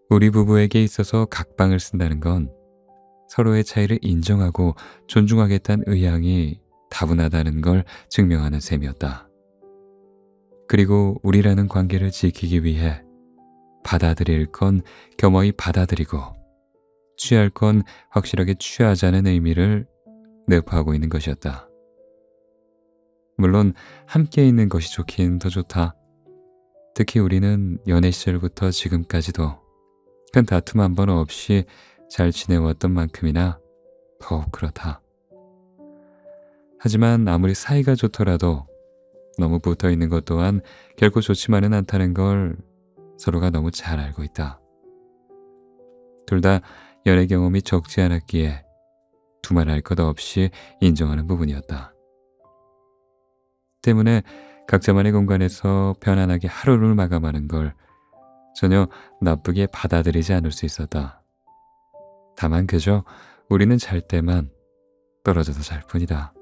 우리 부부에게 있어서 각방을 쓴다는 건 서로의 차이를 인정하고 존중하겠다는 의향이 다분하다는 걸 증명하는 셈이었다. 그리고 우리라는 관계를 지키기 위해 받아들일 건 겸허히 받아들이고 취할 건 확실하게 취하자는 의미를 내포하고 있는 것이었다. 물론 함께 있는 것이 좋긴 더 좋다. 특히 우리는 연애 시절부터 지금까지도 큰 다툼 한 번 없이 잘 지내왔던 만큼이나 더욱 그렇다. 하지만 아무리 사이가 좋더라도 너무 붙어있는 것 또한 결코 좋지만은 않다는 걸 서로가 너무 잘 알고 있다. 둘 다 연애 경험이 적지 않았기에 두말할 것 없이 인정하는 부분이었다. 때문에 각자만의 공간에서 편안하게 하루를 마감하는 걸 전혀 나쁘게 받아들이지 않을 수 있었다. 다만 그저 우리는 잘 때만 떨어져서 잘 뿐이다.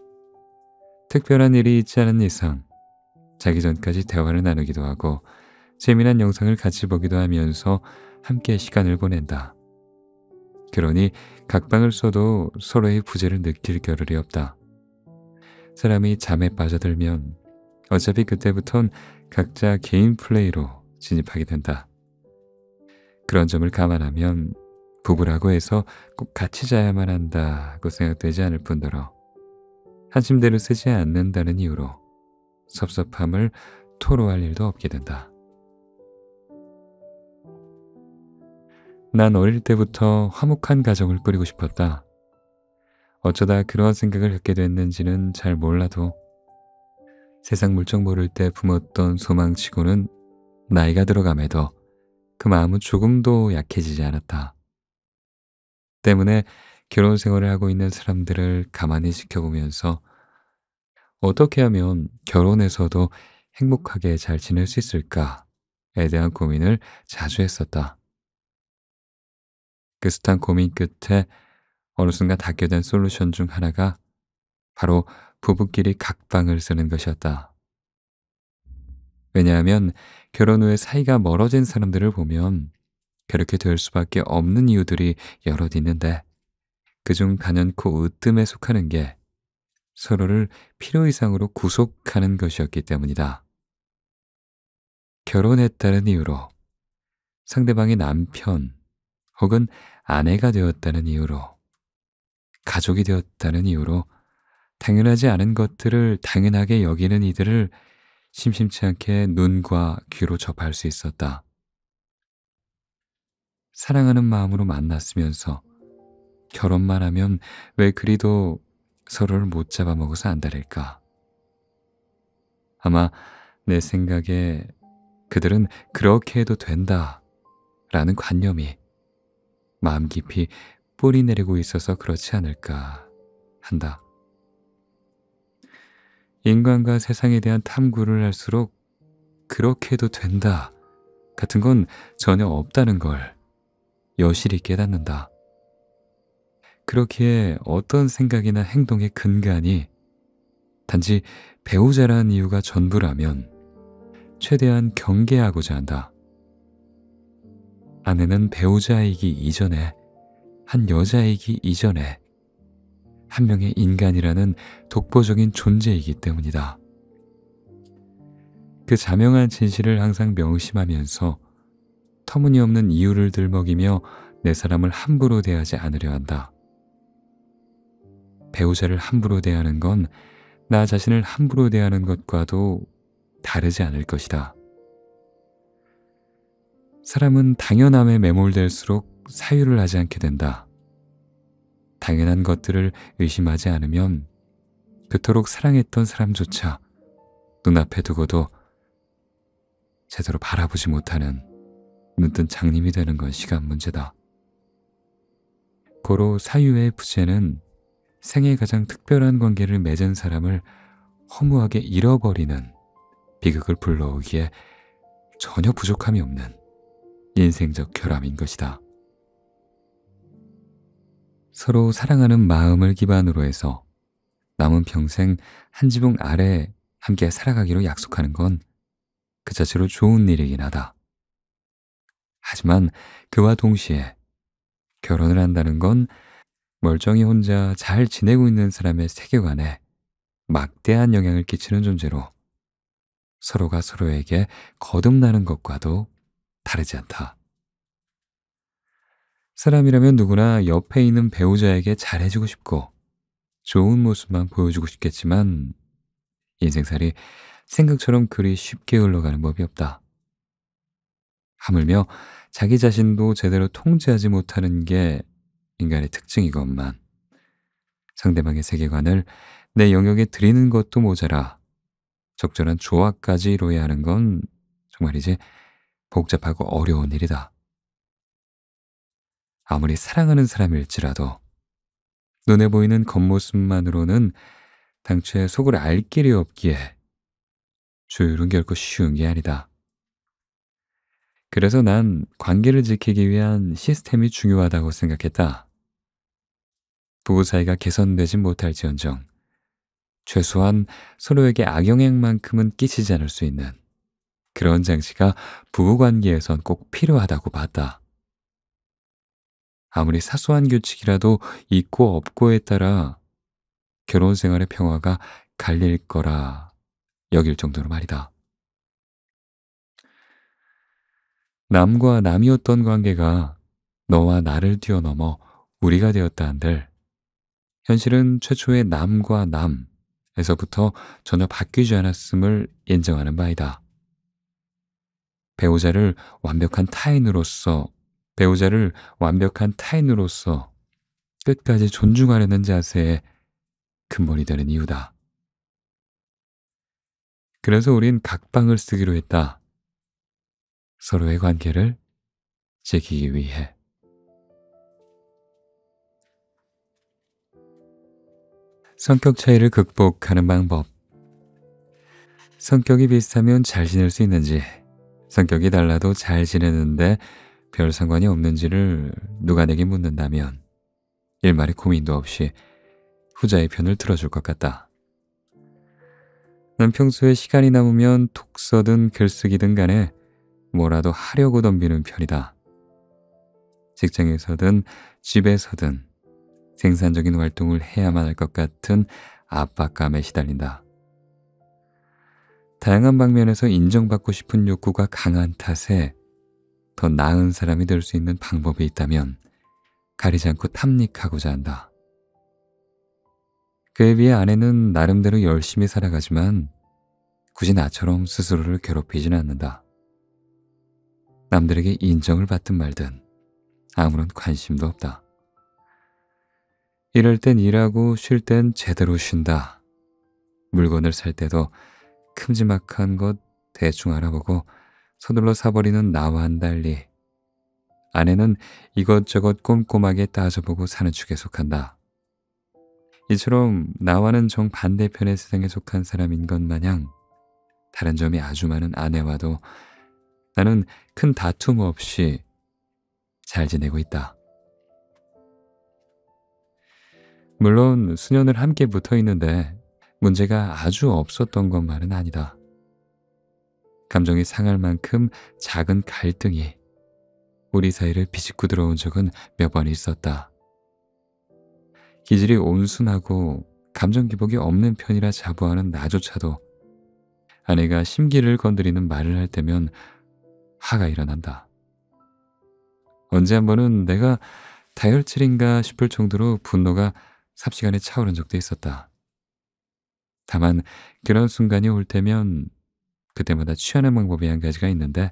특별한 일이 있지 않은 이상 자기 전까지 대화를 나누기도 하고 재미난 영상을 같이 보기도 하면서 함께 시간을 보낸다. 그러니 각방을 써도 서로의 부재를 느낄 겨를이 없다. 사람이 잠에 빠져들면 어차피 그때부턴 각자 개인 플레이로 진입하게 된다. 그런 점을 감안하면 부부라고 해서 꼭 같이 자야만 한다고 생각되지 않을 뿐더러 한 침대를 쓰지 않는다는 이유로 섭섭함을 토로할 일도 없게 된다. 난 어릴 때부터 화목한 가정을 꾸리고 싶었다. 어쩌다 그런 생각을 갖게 됐는지는 잘 몰라도 세상 물정 모를 때 품었던 소망치고는 나이가 들어감에도 그 마음은 조금도 약해지지 않았다. 때문에 결혼 생활을 하고 있는 사람들을 가만히 지켜보면서 어떻게 하면 결혼해서도 행복하게 잘 지낼 수 있을까에 대한 고민을 자주 했었다. 그 숱한 고민 끝에 어느 순간 닿게 된 솔루션 중 하나가 바로 부부끼리 각방을 쓰는 것이었다. 왜냐하면 결혼 후에 사이가 멀어진 사람들을 보면 그렇게 될 수밖에 없는 이유들이 여럿 있는데 그중 단연코 으뜸에 속하는 게 서로를 필요 이상으로 구속하는 것이었기 때문이다. 결혼했다는 이유로, 상대방의 남편 혹은 아내가 되었다는 이유로, 가족이 되었다는 이유로 당연하지 않은 것들을 당연하게 여기는 이들을 심심치 않게 눈과 귀로 접할 수 있었다. 사랑하는 마음으로 만났으면서 결혼만 하면 왜 그리도 서로를 못 잡아먹어서 안달일까? 아마 내 생각에 그들은 그렇게 해도 된다 라는 관념이 마음 깊이 뿌리 내리고 있어서 그렇지 않을까 한다. 인간과 세상에 대한 탐구를 할수록 그렇게 해도 된다 같은 건 전혀 없다는 걸 여실히 깨닫는다. 그렇기에 어떤 생각이나 행동의 근간이 단지 배우자라는 이유가 전부라면 최대한 경계하고자 한다. 아내는 배우자이기 이전에, 한 여자이기 이전에 한 명의 인간이라는 독보적인 존재이기 때문이다. 그 자명한 진실을 항상 명심하면서 터무니없는 이유를 들먹이며 내 사람을 함부로 대하지 않으려 한다. 배우자를 함부로 대하는 건 나 자신을 함부로 대하는 것과도 다르지 않을 것이다. 사람은 당연함에 매몰될수록 사유를 하지 않게 된다. 당연한 것들을 의심하지 않으면 그토록 사랑했던 사람조차 눈앞에 두고도 제대로 바라보지 못하는 눈뜬 장님이 되는 건 시간 문제다. 고로 사유의 부재는 생에 가장 특별한 관계를 맺은 사람을 허무하게 잃어버리는 비극을 불러오기에 전혀 부족함이 없는 인생적 결함인 것이다. 서로 사랑하는 마음을 기반으로 해서 남은 평생 한 지붕 아래 함께 살아가기로 약속하는 건 그 자체로 좋은 일이긴 하다. 하지만 그와 동시에 결혼을 한다는 건 멀쩡히 혼자 잘 지내고 있는 사람의 세계관에 막대한 영향을 끼치는 존재로 서로가 서로에게 거듭나는 것과도 다르지 않다. 사람이라면 누구나 옆에 있는 배우자에게 잘해주고 싶고 좋은 모습만 보여주고 싶겠지만 인생살이 생각처럼 그리 쉽게 흘러가는 법이 없다. 하물며 자기 자신도 제대로 통제하지 못하는 게 인간의 특징이건만 상대방의 세계관을 내 영역에 들이는 것도 모자라 적절한 조화까지 이루어야 하는 건 정말이지 복잡하고 어려운 일이다. 아무리 사랑하는 사람일지라도 눈에 보이는 겉모습만으로는 당최 속을 알 길이 없기에 조율은 결코 쉬운 게 아니다. 그래서 난 관계를 지키기 위한 시스템이 중요하다고 생각했다. 부부 사이가 개선되진 못할지언정 최소한 서로에게 악영향만큼은 끼치지 않을 수 있는 그런 장치가 부부관계에선 꼭 필요하다고 봤다. 아무리 사소한 규칙이라도 있고 없고에 따라 결혼 생활의 평화가 갈릴 거라 여길 정도로 말이다. 남과 남이었던 관계가 너와 나를 뛰어넘어 우리가 되었다 한들 현실은 최초의 남과 남에서부터 전혀 바뀌지 않았음을 인정하는 바이다. 배우자를 완벽한 타인으로서 끝까지 존중하려는 자세에 근본이 되는 이유다. 그래서 우린 각방을 쓰기로 했다. 서로의 관계를 지키기 위해. 성격 차이를 극복하는 방법. 성격이 비슷하면 잘 지낼 수 있는지, 성격이 달라도 잘 지내는데 별 상관이 없는지를 누가 내게 묻는다면 일말의 고민도 없이 후자의 편을 들어줄 것 같다. 난 평소에 시간이 남으면 독서든 글쓰기든 간에 뭐라도 하려고 덤비는 편이다. 직장에서든 집에서든 생산적인 활동을 해야만 할 것 같은 압박감에 시달린다. 다양한 방면에서 인정받고 싶은 욕구가 강한 탓에 더 나은 사람이 될 수 있는 방법이 있다면 가리지 않고 탐닉하고자 한다. 그에 비해 아내는 나름대로 열심히 살아가지만 굳이 나처럼 스스로를 괴롭히진 않는다. 남들에게 인정을 받든 말든 아무런 관심도 없다. 일할 땐 일하고 쉴 땐 제대로 쉰다. 물건을 살 때도 큼지막한 것 대충 알아보고 서둘러 사버리는 나와는 달리 아내는 이것저것 꼼꼼하게 따져보고 사는 축에 속한다. 이처럼 나와는 정반대편의 세상에 속한 사람인 것 마냥 다른 점이 아주 많은 아내와도 나는 큰 다툼 없이 잘 지내고 있다. 물론 수년을 함께 붙어 있는데 문제가 아주 없었던 것만은 아니다. 감정이 상할 만큼 작은 갈등이 우리 사이를 비집고 들어온 적은 몇 번 있었다. 기질이 온순하고 감정 기복이 없는 편이라 자부하는 나조차도 아내가 심기를 건드리는 말을 할 때면 화가 일어난다. 언제 한 번은 내가 다혈질인가 싶을 정도로 분노가 삽시간에 차오른 적도 있었다. 다만 그런 순간이 올 때면 그때마다 취하는 방법이 한 가지가 있는데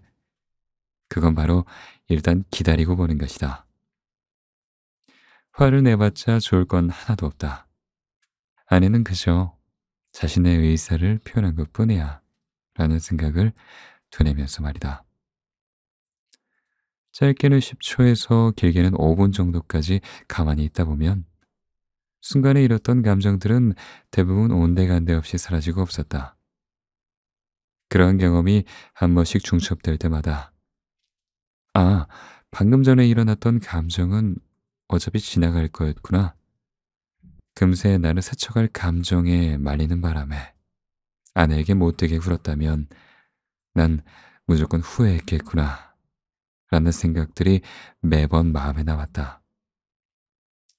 그건 바로 일단 기다리고 보는 것이다. 화를 내봤자 좋을 건 하나도 없다. 아내는 그저 자신의 의사를 표현한 것뿐이야 라는 생각을 되뇌면서 말이다. 짧게는 10초에서 길게는 5분 정도까지 가만히 있다 보면 순간에 일었던 감정들은 대부분 온데간데 없이 사라지고 없었다. 그러한 경험이 한 번씩 중첩될 때마다 아, 방금 전에 일어났던 감정은 어차피 지나갈 거였구나. 금세 나를 스쳐갈 감정에 말리는 바람에 아내에게 못되게 굴었다면 난 무조건 후회했겠구나 라는 생각들이 매번 마음에 남았다.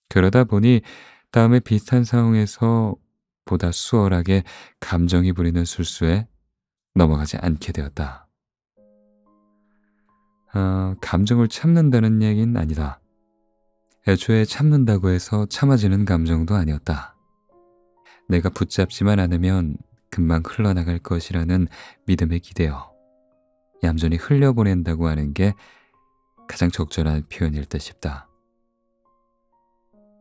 그러다 보니 다음에 비슷한 상황에서 보다 수월하게 감정이 부리는 술수에 넘어가지 않게 되었다. 감정을 참는다는 얘기는 아니다. 애초에 참는다고 해서 참아지는 감정도 아니었다. 내가 붙잡지만 않으면 금방 흘러나갈 것이라는 믿음에 기대어 얌전히 흘려보낸다고 하는 게 가장 적절한 표현일 듯 싶다.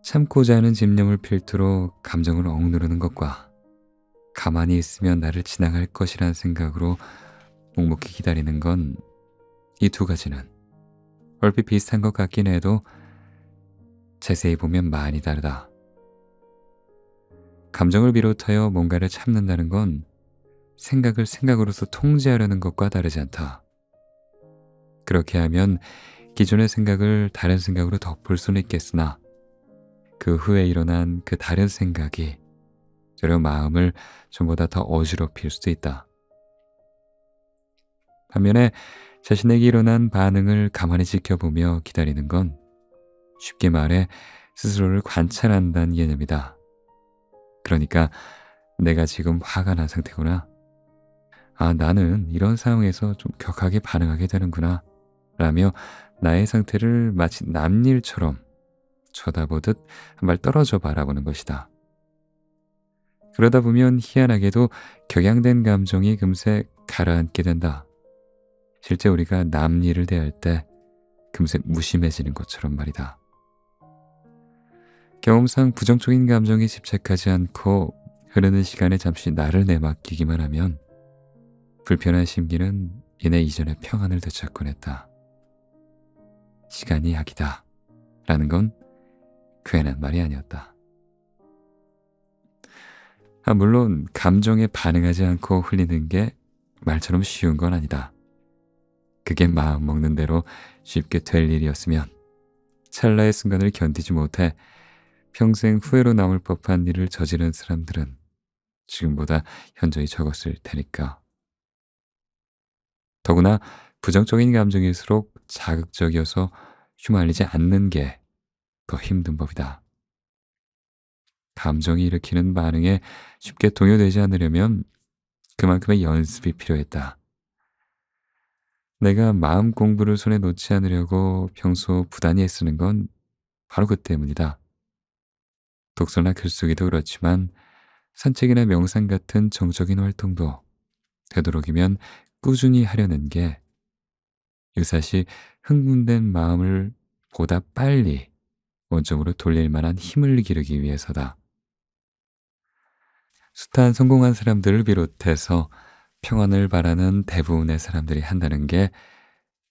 참고자 하는 집념을 필두로 감정을 억누르는 것과 가만히 있으면 나를 지나갈 것이라는 생각으로 묵묵히 기다리는 건 이 두 가지는 얼핏 비슷한 것 같긴 해도 자세히 보면 많이 다르다. 감정을 비롯하여 뭔가를 참는다는 건 생각을 생각으로서 통제하려는 것과 다르지 않다. 그렇게 하면 기존의 생각을 다른 생각으로 덮을 수는 있겠으나 그 후에 일어난 그 다른 생각이 되려 마음을 전보다 더 어지럽힐 수도 있다. 반면에 자신에게 일어난 반응을 가만히 지켜보며 기다리는 건 쉽게 말해 스스로를 관찰한다는 개념이다. 그러니까 내가 지금 화가 난 상태구나. 나는 이런 상황에서 좀 격하게 반응하게 되는구나. 라며 나의 상태를 마치 남일처럼 쳐다보듯 한 발 떨어져 바라보는 것이다. 그러다 보면 희한하게도 격양된 감정이 금세 가라앉게 된다. 실제 우리가 남일을 대할 때 금세 무심해지는 것처럼 말이다. 경험상 부정적인 감정에 집착하지 않고 흐르는 시간에 잠시 나를 내맡기기만 하면 불편한 심기는 이내 이전의 평안을 되찾곤 했다. 시간이 약이다 라는 건 괜한 말이 아니었다. 물론 감정에 반응하지 않고 흘리는 게 말처럼 쉬운 건 아니다. 그게 마음 먹는 대로 쉽게 될 일이었으면 찰나의 순간을 견디지 못해 평생 후회로 남을 법한 일을 저지른 사람들은 지금보다 현저히 적었을 테니까. 더구나 부정적인 감정일수록 자극적이어서 휘말리지 않는 게 더 힘든 법이다. 감정이 일으키는 반응에 쉽게 동요되지 않으려면 그만큼의 연습이 필요했다. 내가 마음 공부를 손에 놓지 않으려고 평소 부단히 애쓰는 건 바로 그 때문이다. 독서나 글쓰기도 그렇지만 산책이나 명상 같은 정적인 활동도 되도록이면 꾸준히 하려는 게 유사시 흥분된 마음을 보다 빨리 원점으로 돌릴 만한 힘을 기르기 위해서다. 숱한 성공한 사람들을 비롯해서 평안을 바라는 대부분의 사람들이 한다는 게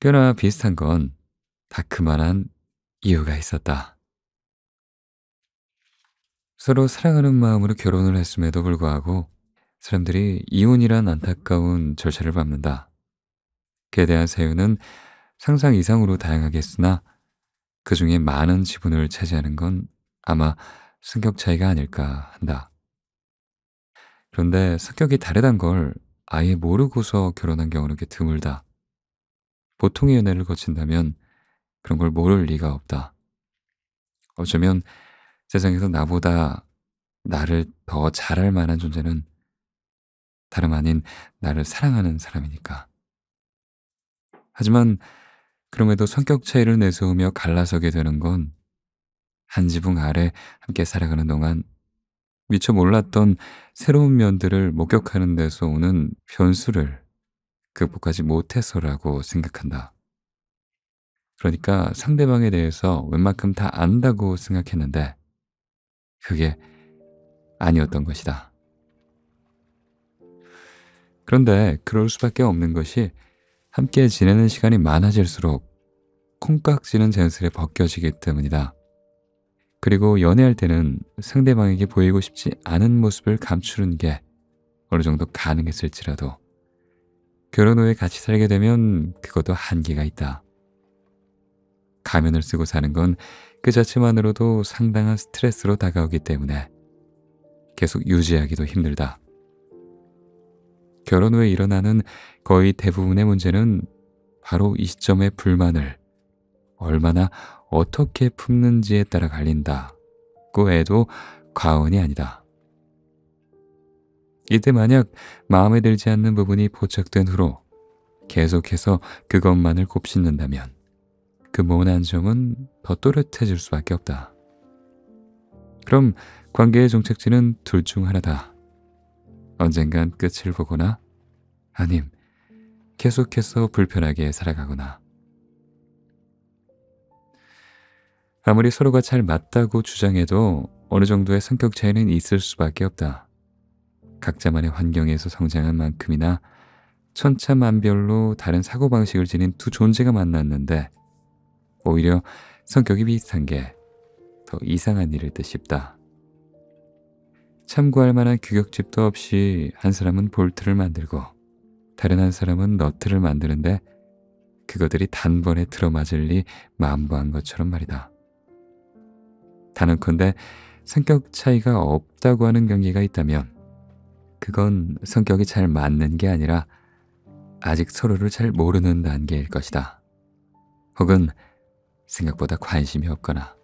꽤나 비슷한 건 다 그만한 이유가 있었다. 서로 사랑하는 마음으로 결혼을 했음에도 불구하고 사람들이 이혼이란 안타까운 절차를 밟는다. 그에 대한 사유는 상상 이상으로 다양하겠으나 그 중에 많은 지분을 차지하는 건 아마 성격 차이가 아닐까 한다. 그런데 성격이 다르단 걸 아예 모르고서 결혼한 경우는 꽤 드물다. 보통의 연애를 거친다면 그런 걸 모를 리가 없다. 어쩌면 세상에서 나보다 나를 더 잘할 만한 존재는 다름 아닌 나를 사랑하는 사람이니까. 하지만 그럼에도 성격 차이를 내세우며 갈라서게 되는 건 한 지붕 아래 함께 살아가는 동안 미처 몰랐던 새로운 면들을 목격하는 데서 오는 변수를 극복하지 못해서라고 생각한다. 그러니까 상대방에 대해서 웬만큼 다 안다고 생각했는데 그게 아니었던 것이다. 그런데 그럴 수밖에 없는 것이 함께 지내는 시간이 많아질수록 콩깍지는 자연스레 벗겨지기 때문이다. 그리고 연애할 때는 상대방에게 보이고 싶지 않은 모습을 감추는 게 어느 정도 가능했을지라도 결혼 후에 같이 살게 되면 그것도 한계가 있다. 가면을 쓰고 사는 건 그 자체만으로도 상당한 스트레스로 다가오기 때문에 계속 유지하기도 힘들다. 결혼 후에 일어나는 거의 대부분의 문제는 바로 이 시점의 불만을 얼마나 어떻게 품는지에 따라 갈린다고 해도 과언이 아니다. 이때 만약 마음에 들지 않는 부분이 포착된 후로 계속해서 그것만을 곱씹는다면 그 모난 점은 더 또렷해질 수밖에 없다. 그럼 관계의 종착지는 둘 중 하나다. 언젠간 끝을 보거나 아님 계속해서 불편하게 살아가거나. 아무리 서로가 잘 맞다고 주장해도 어느 정도의 성격 차이는 있을 수밖에 없다. 각자만의 환경에서 성장한 만큼이나 천차만별로 다른 사고방식을 지닌 두 존재가 만났는데 오히려 성격이 비슷한 게 더 이상한 일일 듯 싶다. 참고할 만한 규격집도 없이 한 사람은 볼트를 만들고 다른 한 사람은 너트를 만드는데 그것들이 단번에 들어맞을 리 만무한 것처럼 말이다. 단언컨대 성격 차이가 없다고 하는 경계가 있다면 그건 성격이 잘 맞는 게 아니라 아직 서로를 잘 모르는 단계일 것이다. 혹은 생각보다 관심이 없거나.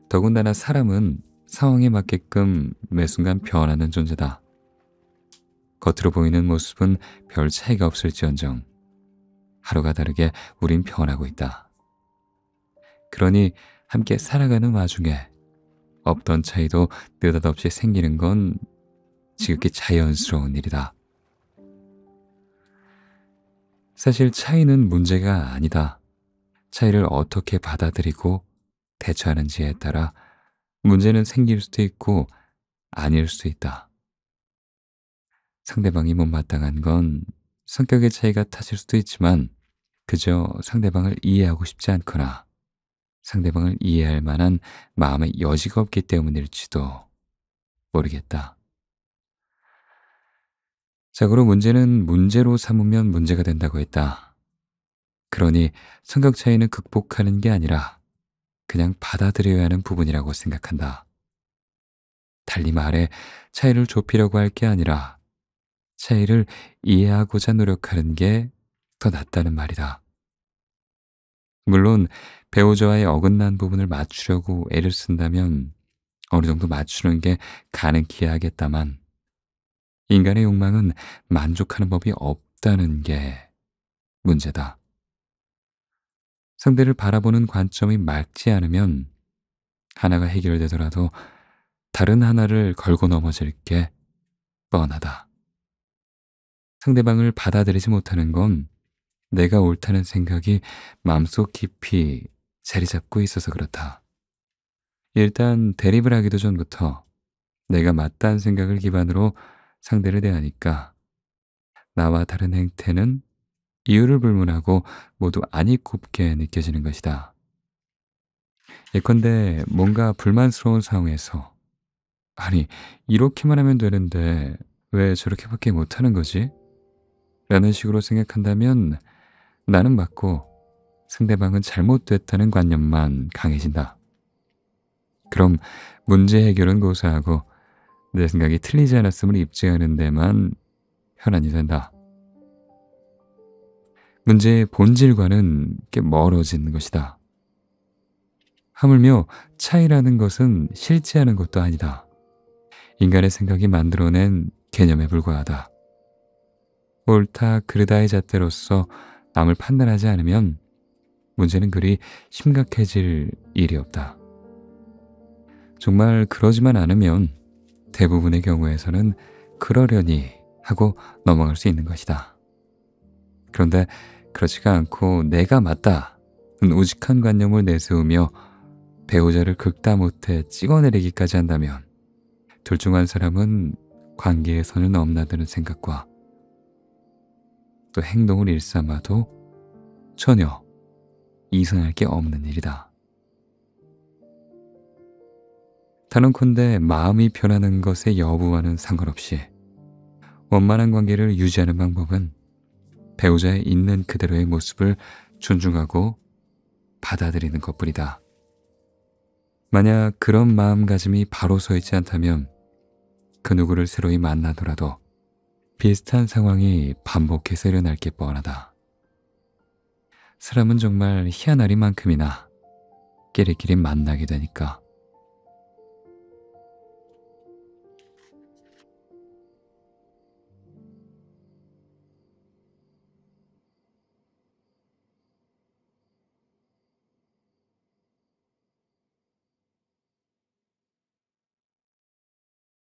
더군다나 사람은 상황에 맞게끔 매 순간 변하는 존재다. 겉으로 보이는 모습은 별 차이가 없을지언정 하루가 다르게 우린 변하고 있다. 그러니 함께 살아가는 와중에 없던 차이도 느닷없이 생기는 건 지극히 자연스러운 일이다. 사실 차이는 문제가 아니다. 차이를 어떻게 받아들이고 대처하는지에 따라 문제는 생길 수도 있고 아닐 수도 있다. 상대방이 못마땅한 건 성격의 차이가 탓일 수도 있지만 그저 상대방을 이해하고 싶지 않거나 상대방을 이해할 만한 마음의 여지가 없기 때문일지도 모르겠다. 자고로 문제는 문제로 삼으면 문제가 된다고 했다. 그러니 성격 차이는 극복하는 게 아니라 그냥 받아들여야 하는 부분이라고 생각한다. 달리 말해 차이를 좁히려고 할 게 아니라 차이를 이해하고자 노력하는 게 더 낫다는 말이다. 물론 배우자와의 어긋난 부분을 맞추려고 애를 쓴다면 어느 정도 맞추는 게 가능해야 하겠다만 인간의 욕망은 만족하는 법이 없다는 게 문제다. 상대를 바라보는 관점이 맞지 않으면 하나가 해결되더라도 다른 하나를 걸고 넘어질 게 뻔하다. 상대방을 받아들이지 못하는 건 내가 옳다는 생각이 마음속 깊이 자리 잡고 있어서 그렇다. 일단 대립을 하기도 전부터 내가 맞다는 생각을 기반으로 상대를 대하니까 나와 다른 행태는 이유를 불문하고 모두 안이 굽게 느껴지는 것이다. 예컨대 뭔가 불만스러운 상황에서 아니 이렇게만 하면 되는데 왜 저렇게밖에 못하는 거지? 라는 식으로 생각한다면 나는 맞고 상대방은 잘못됐다는 관념만 강해진다. 그럼 문제 해결은 고사하고 내 생각이 틀리지 않았음을 입증하는 데만 현안이 된다. 문제의 본질과는 꽤 멀어지는 것이다. 하물며 차이라는 것은 실제하는 것도 아니다. 인간의 생각이 만들어낸 개념에 불과하다. 옳다 그르다의 잣대로서 남을 판단하지 않으면 문제는 그리 심각해질 일이 없다. 정말 그러지만 않으면 대부분의 경우에서는 그러려니 하고 넘어갈 수 있는 것이다. 그런데 그렇지가 않고 내가 맞다는 우직한 관념을 내세우며 배우자를 극다 못해 찍어내리기까지 한다면 둘 중 한 사람은 관계의 선을 넘나드는 생각과 또 행동을 일삼아도 전혀 이상할 게 없는 일이다. 단언컨대 마음이 변하는 것의 여부와는 상관없이 원만한 관계를 유지하는 방법은 배우자의 있는 그대로의 모습을 존중하고 받아들이는 것뿐이다. 만약 그런 마음가짐이 바로 서 있지 않다면 그 누구를 새로이 만나더라도 비슷한 상황이 반복해서 일어날 게 뻔하다. 사람은 정말 희한하리만큼이나 끼리끼리 만나게 되니까.